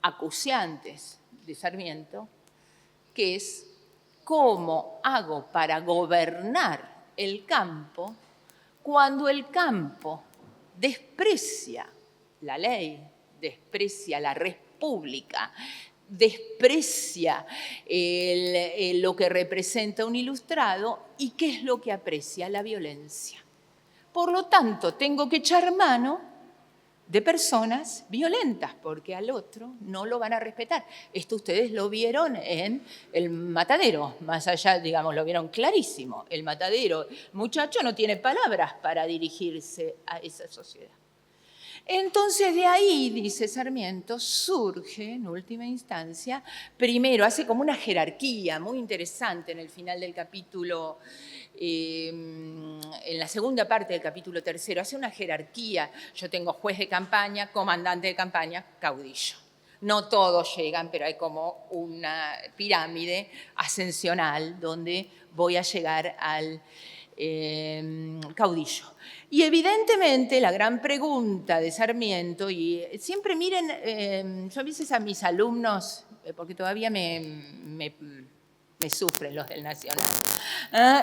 acuciantes de Sarmiento, que es ¿cómo hago para gobernar el campo cuando el campo desprecia la ley, desprecia la república, desprecia lo que representa un ilustrado? ¿Y qué es lo que aprecia? La violencia. Por lo tanto, tengo que echar mano de personas violentas, porque al otro no lo van a respetar. Esto ustedes lo vieron en El Matadero, más allá, digamos, lo vieron clarísimo. El Matadero, muchacho, no tiene palabras para dirigirse a esa sociedad. Entonces de ahí, dice Sarmiento, surge en última instancia, primero hace como una jerarquía muy interesante en el final del capítulo, en la segunda parte del capítulo tercero, hace una jerarquía. Yo tengo juez de campaña, comandante de campaña, caudillo. No todos llegan, pero hay como una pirámide ascensional donde voy a llegar al caudillo. Y evidentemente la gran pregunta de Sarmiento, y siempre miren, yo a veces a mis alumnos, porque todavía me sufren los del Nacional,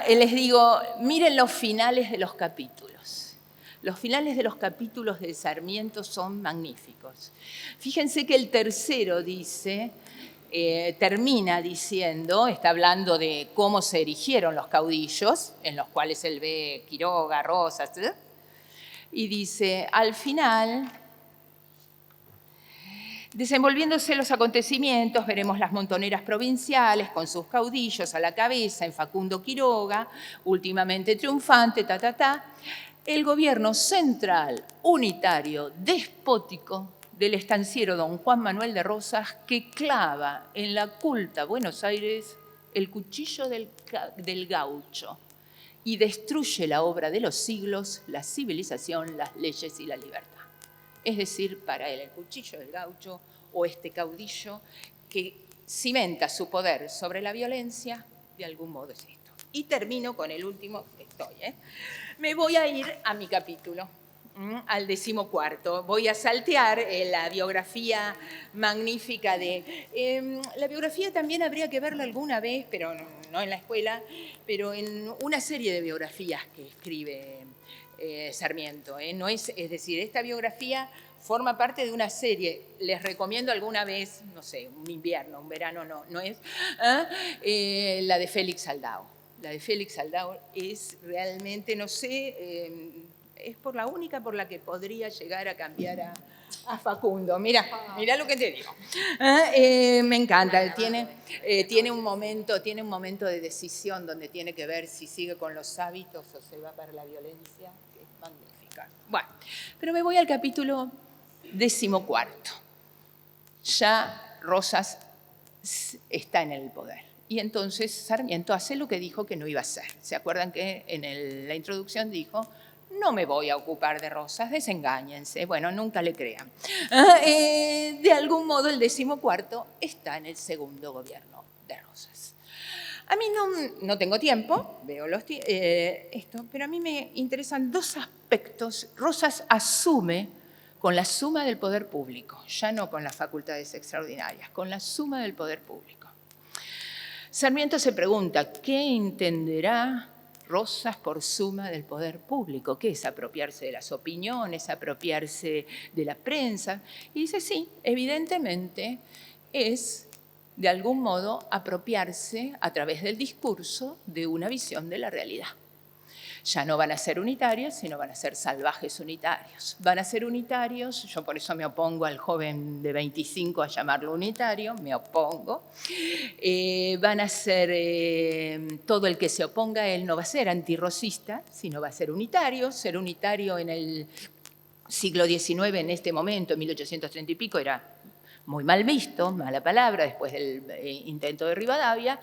les digo, miren los finales de los capítulos. Los finales de los capítulos de Sarmiento son magníficos. Fíjense que el tercero dice, termina diciendo, está hablando de cómo se erigieron los caudillos, en los cuales él ve Quiroga, Rosas, y dice, al final, desenvolviéndose los acontecimientos, veremos las montoneras provinciales con sus caudillos a la cabeza en Facundo Quiroga, últimamente triunfante, el gobierno central, unitario, despótico, del estanciero don Juan Manuel de Rosas, que clava en la culta Buenos Aires el cuchillo del gaucho y destruye la obra de los siglos, la civilización, las leyes y la libertad. Es decir, para él el cuchillo del gaucho o este caudillo que cimenta su poder sobre la violencia, de algún modo es esto. Y termino con el último, Me voy a ir a mi capítulo, al 14º. Voy a saltear la biografía magnífica de... la biografía también habría que verla alguna vez, pero no en la escuela, pero en una serie de biografías que escribe Sarmiento. No es decir, esta biografía forma parte de una serie. Les recomiendo alguna vez, no sé, un invierno, un verano, no es, la de Félix Aldao. La de Félix Aldao es realmente, no sé, es la única por la que podría llegar a cambiar a Facundo. Mira lo que te digo. Me encanta. Tiene un momento de decisión donde tiene que ver si sigue con los hábitos o se va para la violencia, que es magnífica. Bueno, pero me voy al capítulo 14. Ya Rosas está en el poder. Y entonces Sarmiento hace lo que dijo que no iba a hacer. ¿Se acuerdan que en la introducción dijo, no me voy a ocupar de Rosas, desengáñense? Bueno, nunca le crean. De algún modo el 14º está en el segundo gobierno de Rosas. A mí no tengo tiempo, veo esto, pero a mí me interesan dos aspectos. Rosas asume con la suma del poder público, ya no con las facultades extraordinarias, con la suma del poder público. Sarmiento se pregunta, ¿qué entenderá Rosas por suma del poder público, que es apropiarse de las opiniones, apropiarse de la prensa. Y dice, sí, evidentemente es, de algún modo, apropiarse a través del discurso de una visión de la realidad. Ya no van a ser unitarios, sino van a ser salvajes unitarios. Van a ser unitarios, yo por eso me opongo al joven de 25 a llamarlo unitario, me opongo. Van a ser, todo el que se oponga a él no va a ser antirrosista, sino va a ser unitario. Ser unitario en el siglo XIX, en este momento, en 1830 y pico, era muy mal visto, mala palabra, después del intento de Rivadavia.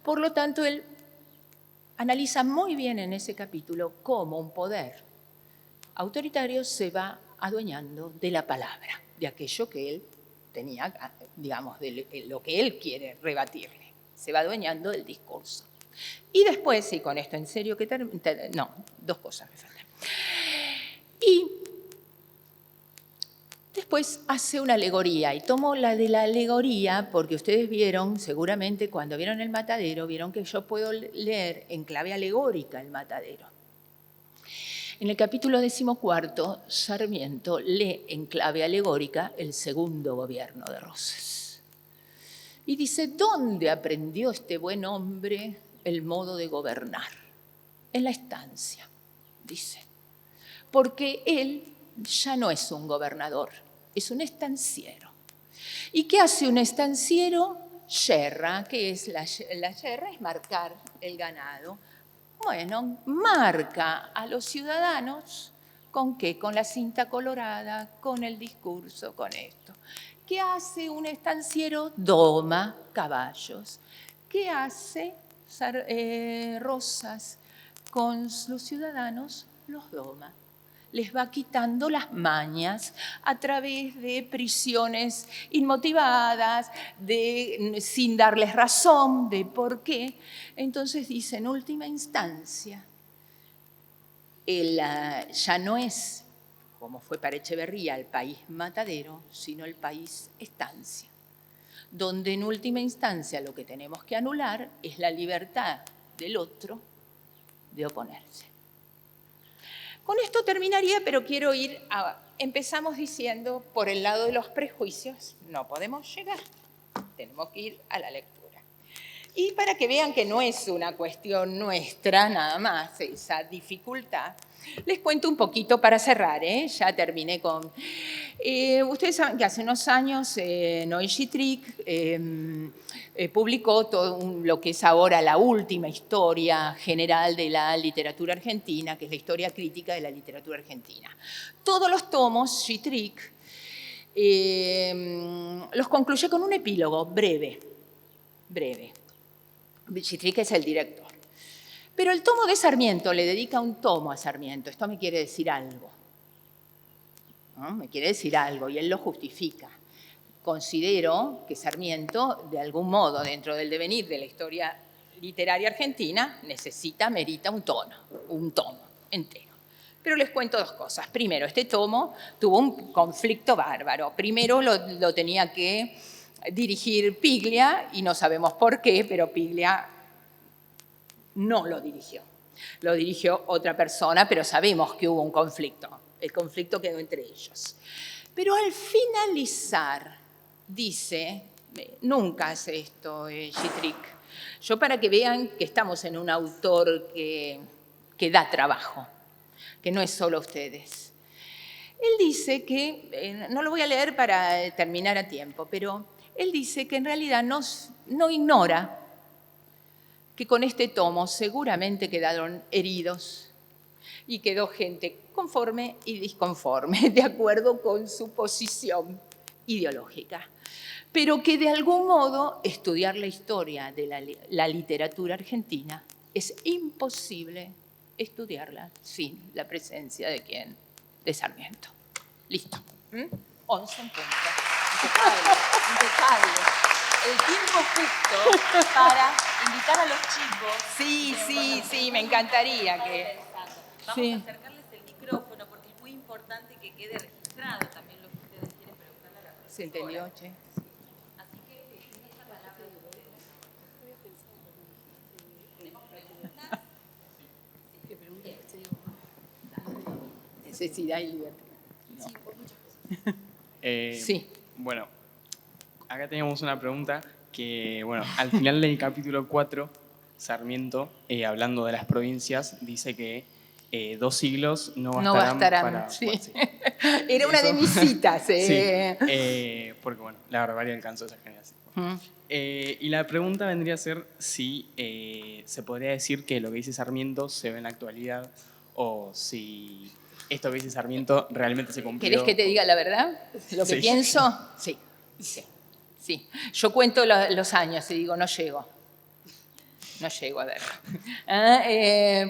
Por lo tanto, él analiza muy bien en ese capítulo cómo un poder autoritario se va adueñando de la palabra, de aquello que él tenía, digamos, de lo que él quiere rebatirle. Se va adueñando del discurso. Y después, y con esto en serio, no, dos cosas me faltan. Y después hace una alegoría, y tomo la de la alegoría porque ustedes vieron, seguramente cuando vieron El Matadero, vieron que yo puedo leer en clave alegórica El Matadero. En el capítulo 14, Sarmiento lee en clave alegórica el segundo gobierno de Rosas. Y dice, ¿dónde aprendió este buen hombre el modo de gobernar? En la estancia, dice. Porque él ya no es un gobernador, es un estanciero. ¿Y qué hace un estanciero? Yerra, ¿qué es la yerra? Es marcar el ganado. Bueno, marca a los ciudadanos, ¿con qué? Con la cinta colorada, con el discurso, con esto. ¿Qué hace un estanciero? Doma caballos. ¿Qué hace Rosas con los ciudadanos? Los doma. Les va quitando las mañas a través de prisiones inmotivadas, sin darles razón de por qué. Entonces dice, en última instancia, ya no es, como fue para Echeverría, el país matadero, sino el país estancia, donde en última instancia lo que tenemos que anular es la libertad del otro de oponerse. Con esto terminaría, pero quiero ir empezamos diciendo, por el lado de los prejuicios, no podemos llegar. Tenemos que ir a la lectura. Y para que vean que no es una cuestión nuestra nada más, esa dificultad, les cuento un poquito para cerrar, ya terminé con... ustedes saben que hace unos años Noé Gittrick publicó todo lo que es ahora la última historia general de la literatura argentina, que es la historia crítica de la literatura argentina. Todos los tomos, Gittrick los concluye con un epílogo breve. Gittrick es el director. Pero el tomo de Sarmiento le dedica un tomo a Sarmiento. Esto me quiere decir algo. ¿No? Me quiere decir algo y él lo justifica. Considero que Sarmiento, de algún modo, dentro del devenir de la historia literaria argentina, merita un tomo entero. Pero les cuento dos cosas. Primero, este tomo tuvo un conflicto bárbaro. Primero lo tenía que dirigir Piglia, y no sabemos por qué, pero Piglia no lo dirigió. Lo dirigió otra persona, pero sabemos que hubo un conflicto. El conflicto quedó entre ellos. Pero al finalizar, dice, nunca hace esto Gittrick. Yo, para que vean que estamos en un autor que da trabajo, que no es solo ustedes. Él dice que, no lo voy a leer para terminar a tiempo, pero él dice que en realidad no ignora que con este tomo seguramente quedaron heridos y quedó gente conforme y disconforme, de acuerdo con su posición ideológica. Pero que de algún modo estudiar la historia de la literatura argentina es imposible estudiarla sin la presencia de quién, de Sarmiento. Listo. 11 en punto. Impecable. El tiempo justo para invitar a los chicos. Sí, me encantaría que... Vamos a acercarles el micrófono porque es muy importante que quede registrado también lo que ustedes quieren preguntarle a la profesora. ¿Se entendió, che? Así que en esta palabra de ustedes. ¿Tenemos preguntas? necesidad y libertad. No. Sí, por muchas cosas. Sí. Bueno, acá teníamos una pregunta que, bueno, al final del capítulo 4, Sarmiento, hablando de las provincias, dice que 2 siglos no bastarán, para... Sí. Bueno, sí. Era una de mis citas. Sí, porque, bueno, la barbarie alcanzó esa generación. Y la pregunta vendría a ser si se podría decir que lo que dice Sarmiento se ve en la actualidad o si esto que dice Sarmiento realmente se cumplió. ¿Querés que te diga la verdad? ¿Lo que Sí. pienso? Sí, sí, sí. Yo cuento los años y digo, no llego. No llego a ver.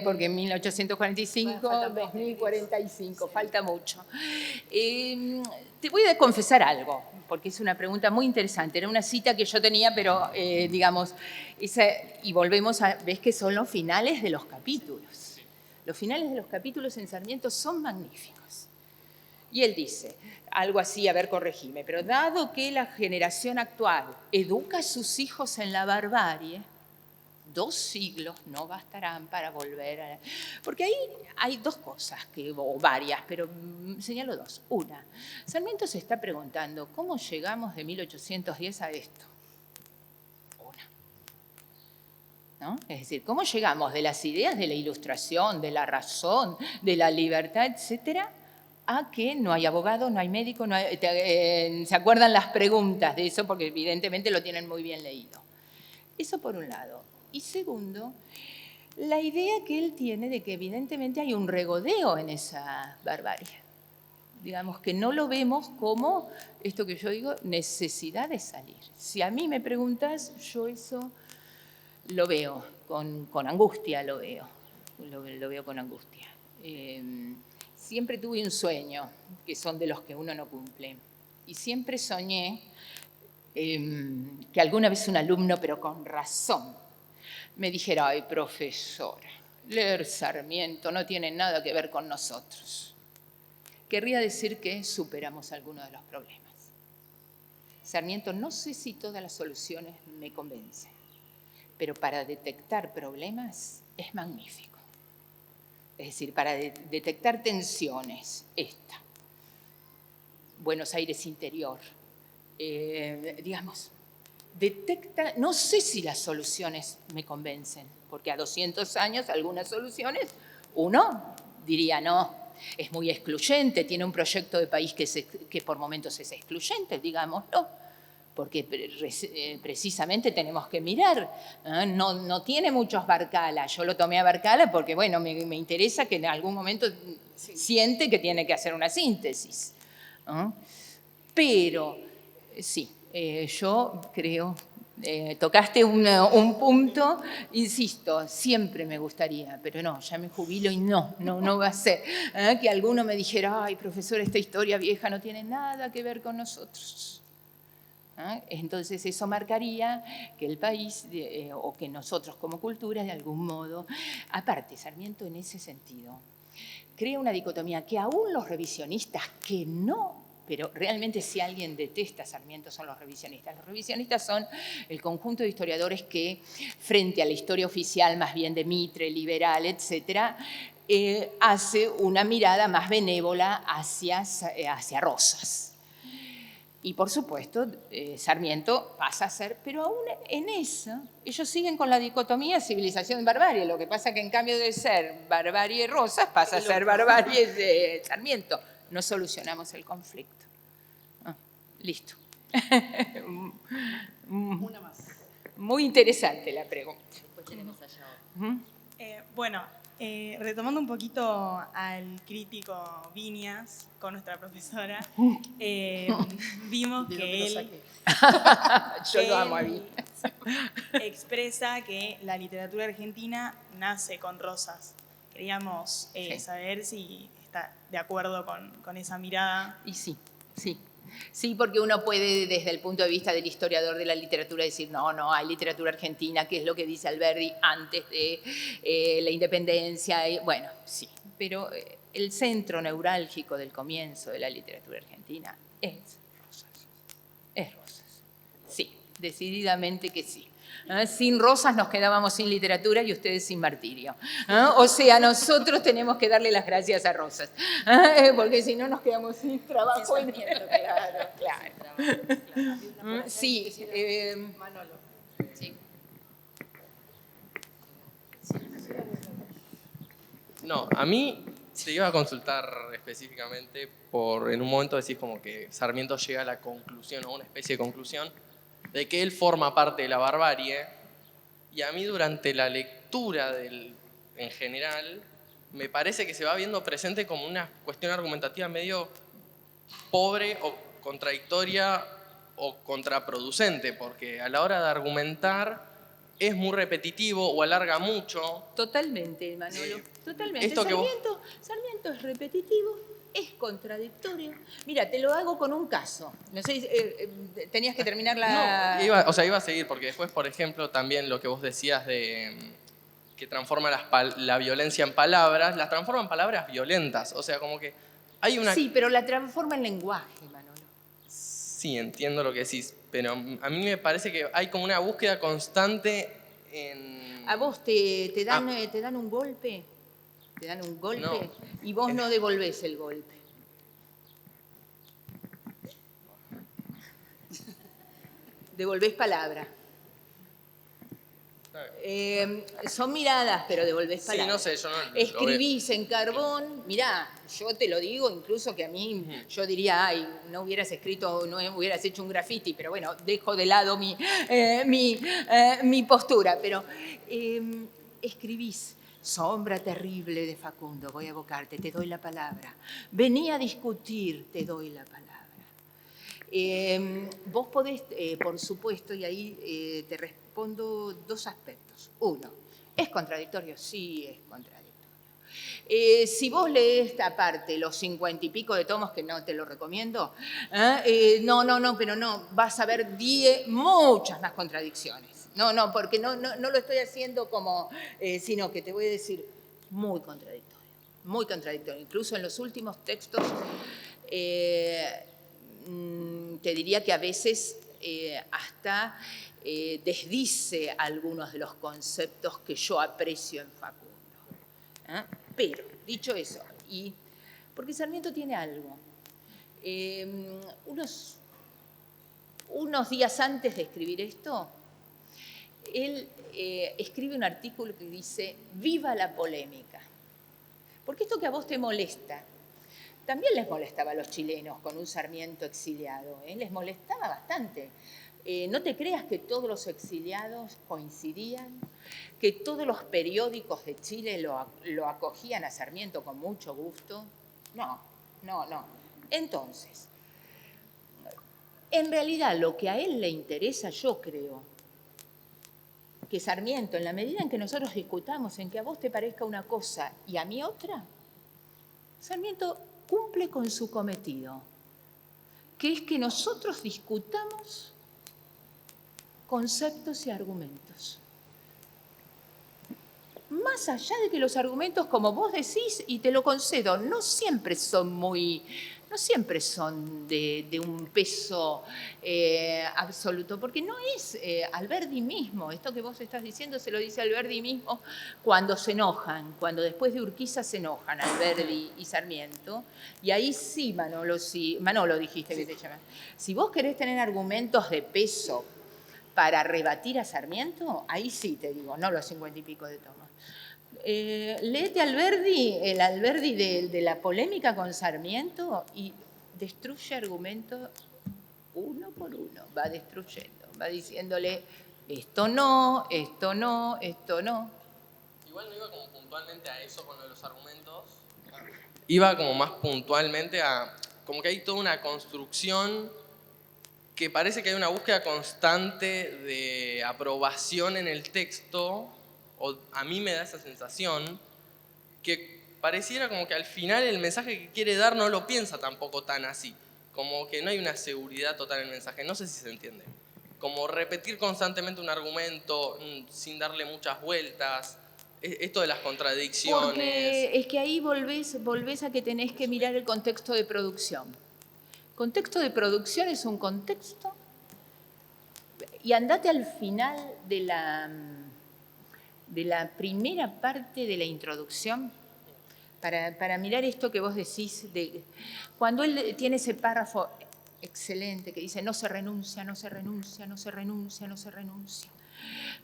Porque en 1845, 2045, falta mucho. Te voy a confesar algo, porque es una pregunta muy interesante. Era una cita que yo tenía, pero digamos, y volvemos a, ves que son los finales de los capítulos. Los finales de los capítulos en Sarmiento son magníficos. Y él dice, algo así, a ver, corregime, pero dado que la generación actual educa a sus hijos en la barbarie, 2 siglos no bastarán para volver a... Porque ahí hay 2 cosas, o varias, pero señalo 2. Una, Sarmiento se está preguntando, ¿cómo llegamos de 1810 a esto? ¿No? Es decir, ¿cómo llegamos de las ideas de la Ilustración, de la razón, de la libertad, etcétera, a que no hay abogado, no hay médico, no hay, se acuerdan las preguntas de eso porque evidentemente lo tienen muy bien leído? Eso por un lado. Y segundo, la idea que él tiene de que evidentemente hay un regodeo en esa barbarie. Digamos que no lo vemos como, esto que yo digo, necesidad de salir. Si a mí me preguntas, yo eso lo veo, con angustia lo veo. Lo veo con angustia. Siempre tuve un sueño, que son de los que uno no cumple. Y siempre soñé que alguna vez un alumno, pero con razón, me dijera, ay, profesora, leer Sarmiento no tiene nada que ver con nosotros. Querría decir que superamos algunos de los problemas. Sarmiento, no sé si todas las soluciones me convencen, pero para detectar problemas es magnífico. Es decir, para detectar tensiones, esta. Buenos Aires interior, digamos, detecta, no sé si las soluciones me convencen, porque a 200 años algunas soluciones, uno diría no, es muy excluyente, tiene un proyecto de país que por momentos es excluyente, digámoslo, porque precisamente tenemos que mirar, no tiene muchos Barcala, yo lo tomé a Barcala porque bueno, me interesa que en algún momento siente que tiene que hacer una síntesis, ¿no? Pero sí, yo creo, tocaste un punto, insisto, siempre me gustaría, pero no, ya me jubilo y no va a ser. Que alguno me dijera, ay, profesor, esta historia vieja no tiene nada que ver con nosotros. Entonces eso marcaría que el país, o que nosotros como cultura, de algún modo, aparte, Sarmiento en ese sentido, crea una dicotomía que aún los revisionistas que no... Pero realmente si alguien detesta a Sarmiento son los revisionistas. Los revisionistas son el conjunto de historiadores que, frente a la historia oficial más bien de Mitre, liberal, etcétera, hace una mirada más benévola hacia Rosas. Y por supuesto, Sarmiento pasa a ser, pero aún en eso, ellos siguen con la dicotomía civilización-barbarie. Lo que pasa es que en cambio de ser barbarie Rosas, pasa a ser barbarie de Sarmiento. No solucionamos el conflicto. Listo. Una más. Muy interesante la pregunta. Después tenemos allá Bueno, retomando un poquito al crítico Viñas con nuestra profesora, vimos que él, Yo lo amo a Viñas. expresa que la literatura argentina nace con Rosas. Queríamos saber si está de acuerdo con esa mirada. Y sí, sí. Sí, porque uno puede, desde el punto de vista del historiador de la literatura, decir, no, hay literatura argentina, que es lo que dice Alberdi antes de la independencia. Bueno, sí, pero el centro neurálgico del comienzo de la literatura argentina es Rosas. Es Rosas. Sí, decididamente que sí. Sin Rosas nos quedábamos sin literatura y ustedes sin martirio. O sea, nosotros tenemos que darle las gracias a Rosas, porque si no nos quedamos sin trabajo. Claro. Sí, Manolo. Sí. No, a mí te iba a consultar específicamente en un momento decís como que Sarmiento llega a la conclusión, o una especie de conclusión, de que él forma parte de la barbarie, y a mí durante la lectura en general, me parece que se va viendo presente como una cuestión argumentativa medio pobre o contradictoria o contraproducente, porque a la hora de argumentar es muy repetitivo o alarga mucho. totalmente, Manolo, totalmente. esto que vos- Sarmiento es repetitivo, es contradictorio. Mira, te lo hago con un caso. No sé, tenías que terminar la... No, iba a seguir, porque después, por ejemplo, también lo que vos decías de que transforma la violencia en palabras, las transforma en palabras violentas. O sea, como que hay una... Sí, pero la transforma en lenguaje, Manolo. Sí, entiendo lo que decís, pero a mí me parece que hay como una búsqueda constante en... ¿A vos te dan un golpe? ¿Te dan un golpe? No. Y vos no devolvés el golpe. Devolvés palabra. Son miradas, pero devolvés Sí, palabra. no sé, yo no lo Escribís en carbón, mirá, yo te lo digo, incluso que a mí, yo diría, ay, no hubieras escrito, no hubieras hecho un graffiti, pero bueno, dejo de lado mi postura, pero escribís. Sombra terrible de Facundo, voy a evocarte, te doy la palabra. Venía a discutir, te doy la palabra. Vos podés, por supuesto, y ahí te respondo dos aspectos. Uno, ¿es contradictorio? Sí, es contradictorio. Si vos lees esta parte, los 50 y pico de tomos, que no te lo recomiendo, pero no, vas a ver muchas más contradicciones. No, porque no lo estoy haciendo como, sino que te voy a decir, muy contradictorio, muy contradictorio. Incluso en los últimos textos, te diría que a veces hasta desdice algunos de los conceptos que yo aprecio en Facundo. Pero, dicho eso, porque Sarmiento tiene algo. Unos días antes de escribir esto, él escribe un artículo que dice, viva la polémica. Porque esto que a vos te molesta, también les molestaba a los chilenos con un Sarmiento exiliado, les molestaba bastante. No te creas que todos los exiliados coincidían, que todos los periódicos de Chile lo acogían a Sarmiento con mucho gusto. No. Entonces, en realidad lo que a él le interesa, yo creo, que Sarmiento, en la medida en que nosotros discutamos, en que a vos te parezca una cosa y a mí otra, Sarmiento cumple con su cometido, que es que nosotros discutamos conceptos y argumentos. Más allá de que los argumentos, como vos decís, y te lo concedo, no siempre son de un peso absoluto, porque no es Alberdi mismo, esto que vos estás diciendo se lo dice Alberdi mismo cuando se enojan, cuando después de Urquiza se enojan Alberdi y Sarmiento, y ahí sí, Manolo dijiste que te llamas. Si vos querés tener argumentos de peso para rebatir a Sarmiento, ahí sí te digo, no los 50 y pico de tomos. Léete Alberdi, el Alberdi de la polémica con Sarmiento y destruye argumentos uno por uno, va destruyendo, va diciéndole esto no. Igual no iba como puntualmente a eso con lo de los argumentos, iba como más puntualmente a, como que hay toda una construcción que parece que hay una búsqueda constante de aprobación en el texto, o a mí me da esa sensación, que pareciera como que al final el mensaje que quiere dar no lo piensa tampoco tan así, como que no hay una seguridad total en el mensaje, no sé si se entiende. Como repetir constantemente un argumento sin darle muchas vueltas, esto de las contradicciones. Porque es que ahí volvés a que tenés que mirar el contexto de producción. Contexto de producción es un contexto Y andate al final de la primera parte de la introducción para mirar esto que vos decís. Cuando él tiene ese párrafo excelente que dice no se renuncia, no se renuncia, no se renuncia, no se renuncia.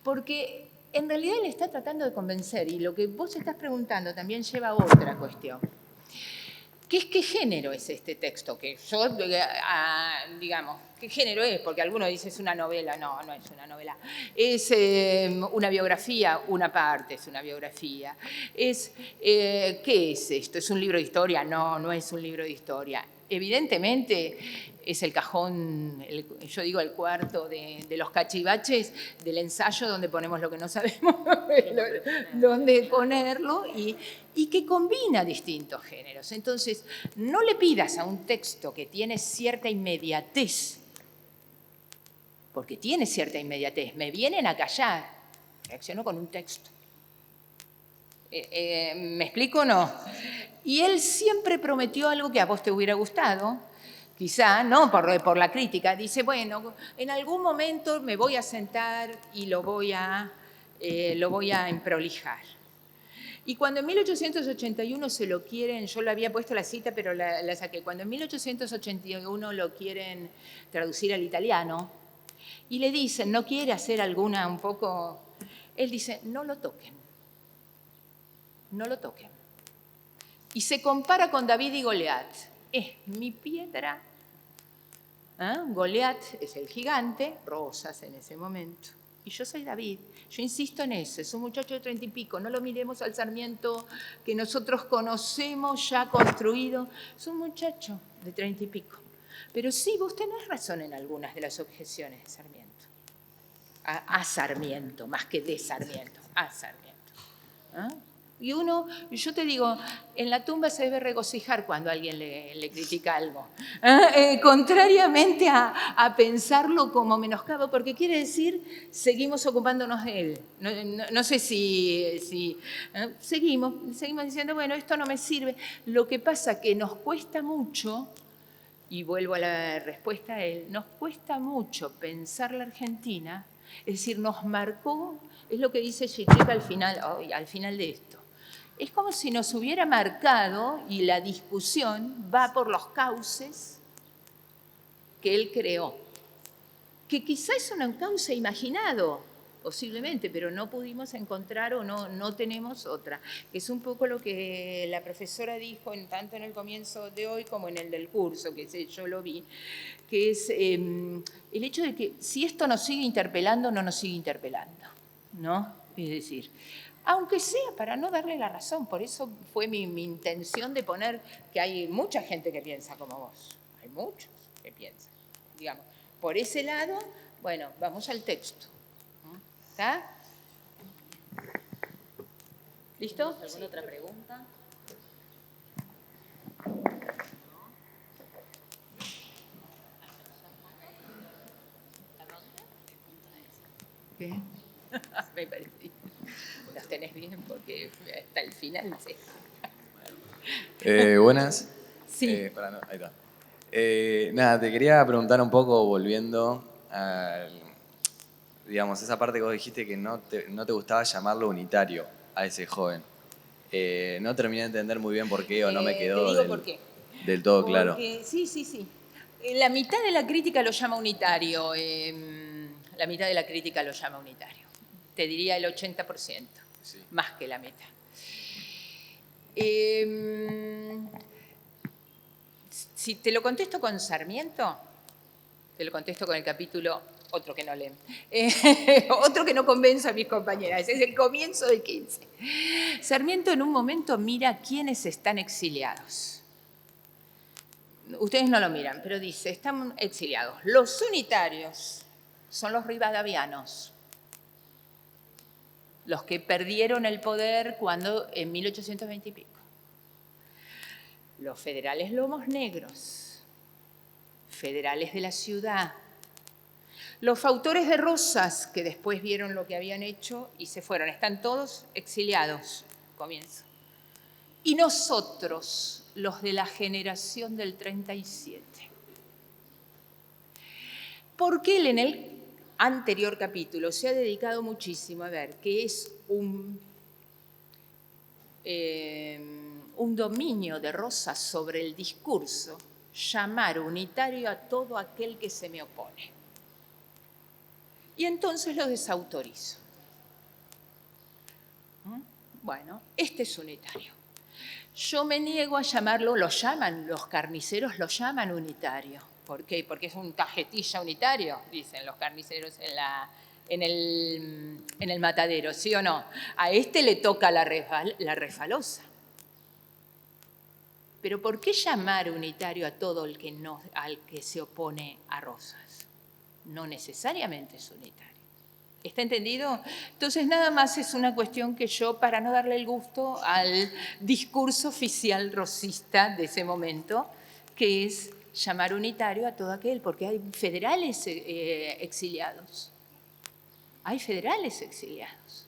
Porque en realidad él está tratando de convencer, y lo que vos estás preguntando también lleva a otra cuestión. ¿Qué género es este texto? Que yo, digamos, ¿qué género es? Porque algunos dicen es una novela. No, no es una novela. Es una biografía, una parte es una biografía. ¿Qué es esto? ¿Es un libro de historia? No, no es un libro de historia. Evidentemente es el cajón, yo digo el cuarto de los cachivaches del ensayo, donde ponemos lo que no sabemos, donde ponerlo, y que combina distintos géneros. Entonces, no le pidas a un texto que tiene cierta inmediatez, porque tiene cierta inmediatez. Me vienen a callar, reacciono con un texto. ¿Me explico o no? Y él siempre prometió algo que a vos te hubiera gustado, quizá, no por la crítica. Dice, bueno, en algún momento me voy a sentar y lo voy a emprolijar. Y cuando en 1881 se lo quieren, yo le había puesto la cita, pero la saqué, cuando en 1881 lo quieren traducir al italiano, y le dicen, ¿no quiere hacer alguna un poco? Él dice, no lo toquen, no lo toquen. Y se compara con David y Goliat. Es mi piedra. Goliat es el gigante, Rosas en ese momento. Y yo soy David. Yo insisto en eso. Es un muchacho de 30 y pico. No lo miremos al Sarmiento que nosotros conocemos ya construido. Es un muchacho de 30 y pico. Pero sí, vos tenés razón en algunas de las objeciones de Sarmiento. A Sarmiento, más que de Sarmiento. A Sarmiento. Y yo te digo, en la tumba se debe regocijar cuando alguien le critica algo. Contrariamente a pensarlo como menoscabo, porque quiere decir, seguimos ocupándonos de él. No sé si seguimos diciendo, bueno, esto no me sirve. Lo que pasa que nos cuesta mucho, y vuelvo a la respuesta a él, nos cuesta mucho pensar la Argentina, es decir, nos marcó, es lo que dice Gittier al final de esto. Es como si nos hubiera marcado, y la discusión va por los cauces que él creó. Que quizá es un cauce imaginado, posiblemente, pero no pudimos encontrar o no tenemos otra. Que es un poco lo que la profesora dijo tanto en el comienzo de hoy como en el del curso, que yo lo vi, que es el hecho de que si esto nos sigue interpelando, no nos sigue interpelando, ¿no? Es decir, aunque sea para no darle la razón. Por eso fue mi intención de poner que hay mucha gente que piensa como vos. Hay muchos que piensan. Digamos, por ese lado, bueno, vamos al texto. ¿Está? ¿Listo? ¿Alguna otra pregunta? ¿Qué? Me parece. Las tenés bien porque hasta el final. Sí. Buenas. Sí. Ahí está. Nada, te quería preguntar un poco, volviendo a, digamos, esa parte que vos dijiste que no te gustaba llamarlo unitario a ese joven. No terminé de entender muy bien por qué, o no me quedó del todo claro. Sí. La mitad de la crítica lo llama unitario. La mitad de la crítica lo llama unitario. Te diría el 80%, sí. Más que la mitad. Si te lo contesto con Sarmiento, te lo contesto con el capítulo, otro que no leen, otro que no convenzo a mis compañeras, es el comienzo del 15. Sarmiento en un momento mira quiénes están exiliados. Ustedes no lo miran, pero dice, están exiliados. Los unitarios son los rivadavianos, los que perdieron el poder cuando en 1820 y pico. Los federales lomos negros, federales de la ciudad, los fautores de Rosas, que después vieron lo que habían hecho y se fueron, están todos exiliados, comienzo. Y nosotros, los de la generación del 37. Porque él anterior capítulo se ha dedicado muchísimo a ver qué es un dominio de Rosas sobre el discurso, llamar unitario a todo aquel que se me opone. Y entonces lo desautorizo. Bueno, este es unitario. Yo me niego a llamarlo, los carniceros lo llaman unitario. ¿Por qué? Porque es un cajetilla unitario, dicen los carniceros en el matadero, ¿sí o no? A este le toca la refalosa. Pero ¿por qué llamar unitario a todo al que se opone a Rosas? No necesariamente es unitario. ¿Está entendido? Entonces nada más es una cuestión que yo, para no darle el gusto al discurso oficial rosista de ese momento, que es llamar unitario a todo aquel, porque hay federales exiliados. Hay federales exiliados.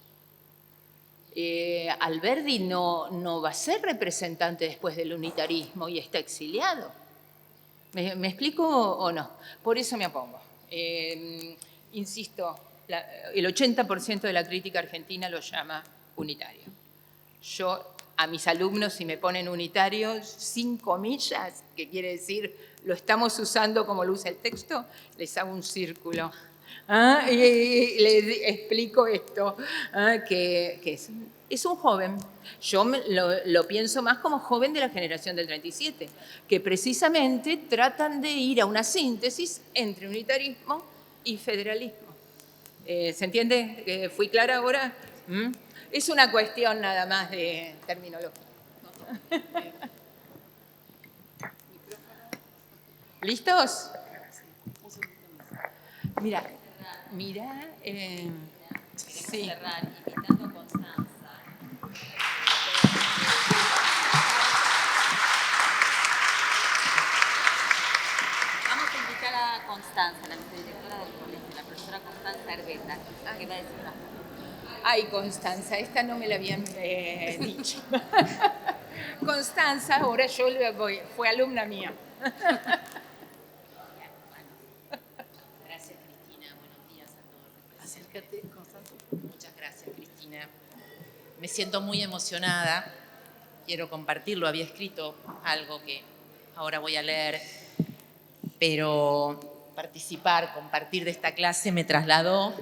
Alberdi no va a ser representante después del unitarismo y está exiliado. ¿Me explico o no? Por eso me opongo. Insisto, el 80% de la crítica argentina lo llama unitario. Yo a mis alumnos, si me ponen unitario, sin comillas, que quiere decir lo estamos usando como lo usa el texto, les hago un círculo. Y les explico esto, que es un joven. Yo lo pienso más como joven de la generación del 37, que precisamente tratan de ir a una síntesis entre unitarismo y federalismo. ¿Se entiende? ¿Fui clara ahora? Es una cuestión nada más de terminología. ¿Listos? Mira, sí. Cerrar invitando a Constanza. Vamos a invitar a Constanza, la vicedirectora del colegio, la profesora Constanza Herbeta, que va a decir una. Ay, Constanza, esta no me la habían dicho. Constanza, ahora yo fue alumna mía. Gracias, Cristina. Buenos días a todos. Acércate, Constanza. Muchas gracias, Cristina. Me siento muy emocionada. Quiero compartirlo. Había escrito algo que ahora voy a leer, pero compartir de esta clase me trasladó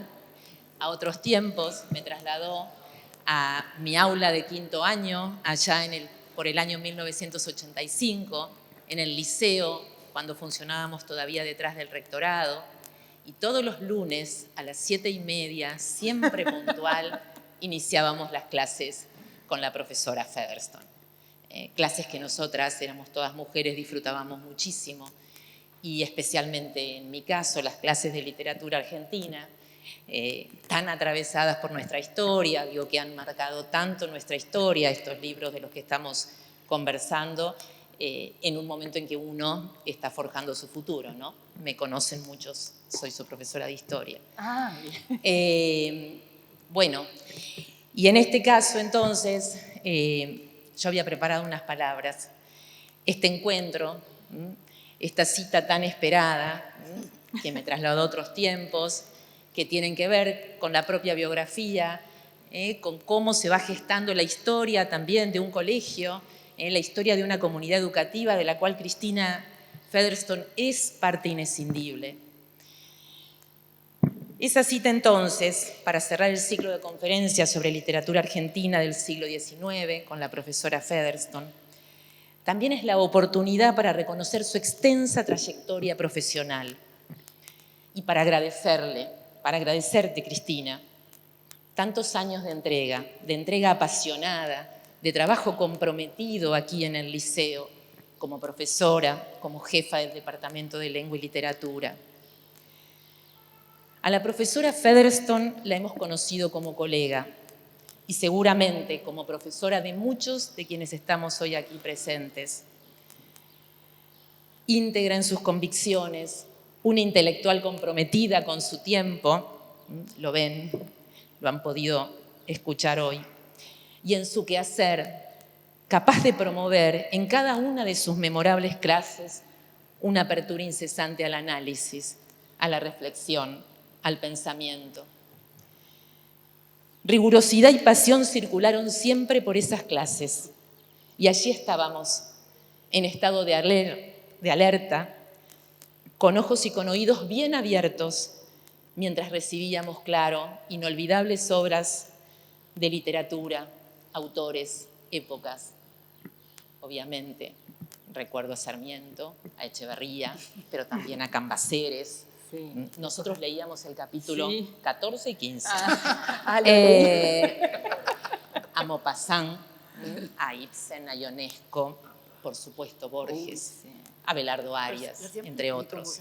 a otros tiempos, me trasladó a mi aula de quinto año, allá por el año 1985, en el liceo, cuando funcionábamos todavía detrás del rectorado, y todos los lunes a las 7:30, siempre puntual, iniciábamos las clases con la profesora Featherstone. Clases que nosotras, éramos todas mujeres, disfrutábamos muchísimo, y especialmente en mi caso, las clases de literatura argentina, tan atravesadas por nuestra historia, digo que han marcado tanto nuestra historia, estos libros de los que estamos conversando, en un momento en que uno está forjando su futuro, ¿no? Me conocen muchos, soy su profesora de historia. Bueno, y en este caso entonces, yo había preparado unas palabras. Este encuentro, esta cita tan esperada, que me trasladó a otros tiempos, que tienen que ver con la propia biografía, con cómo se va gestando la historia también de un colegio, la historia de una comunidad educativa de la cual Cristina Featherstone es parte inescindible. Esa cita entonces, para cerrar el ciclo de conferencias sobre literatura argentina del siglo XIX con la profesora Featherstone, también es la oportunidad para reconocer su extensa trayectoria profesional y para agradecerte, Cristina, tantos años de entrega apasionada, de trabajo comprometido aquí en el liceo, como profesora, como jefa del Departamento de Lengua y Literatura. A la profesora Featherstone la hemos conocido como colega y seguramente como profesora de muchos de quienes estamos hoy aquí presentes. Íntegra en sus convicciones, una intelectual comprometida con su tiempo, lo ven, lo han podido escuchar hoy, y en su quehacer, capaz de promover en cada una de sus memorables clases una apertura incesante al análisis, a la reflexión, al pensamiento. Rigurosidad y pasión circularon siempre por esas clases. Y allí estábamos, en estado de alerta, con ojos y con oídos bien abiertos, mientras recibíamos, claro, inolvidables obras de literatura, autores, épocas. Obviamente, recuerdo a Sarmiento, a Echeverría, pero también a Cambaceres. Sí. Nosotros leíamos el capítulo 14 y 15. A Maupassant, a Ibsen, a Ionesco, por supuesto Borges, a Abelardo Arias, entre otros.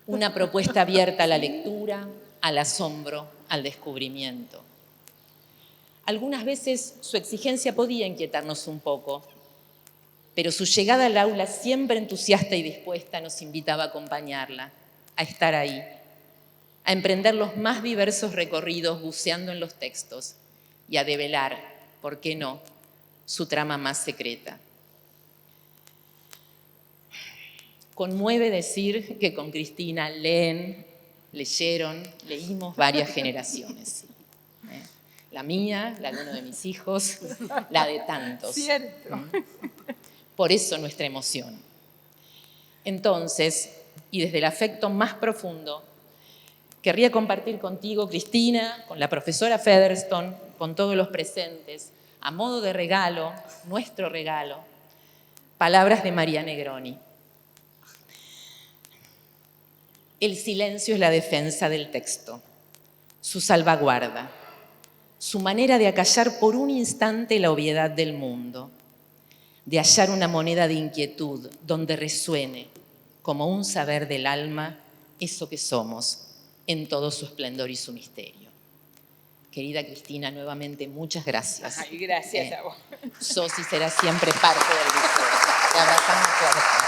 Una propuesta abierta a la lectura, al asombro, al descubrimiento. Algunas veces su exigencia podía inquietarnos un poco, pero su llegada al aula, siempre entusiasta y dispuesta, nos invitaba a acompañarla, a estar ahí, a emprender los más diversos recorridos buceando en los textos y a develar, ¿por qué no?, su trama más secreta. Conmueve decir que con Cristina leímos varias generaciones. La mía, la de uno de mis hijos, la de tantos. Cierto. Por eso nuestra emoción. Entonces, y desde el afecto más profundo, querría compartir contigo, Cristina, con la profesora Featherstone, con todos los presentes, a modo de regalo, nuestro regalo, palabras de María Negroni. El silencio es la defensa del texto, su salvaguarda, su manera de acallar por un instante la obviedad del mundo, de hallar una moneda de inquietud donde resuene, como un saber del alma, eso que somos, en todo su esplendor y su misterio. Querida Cristina, nuevamente muchas gracias. Ay, gracias a vos. Sos y serás siempre parte del liceo. Te abrazamos fuerte.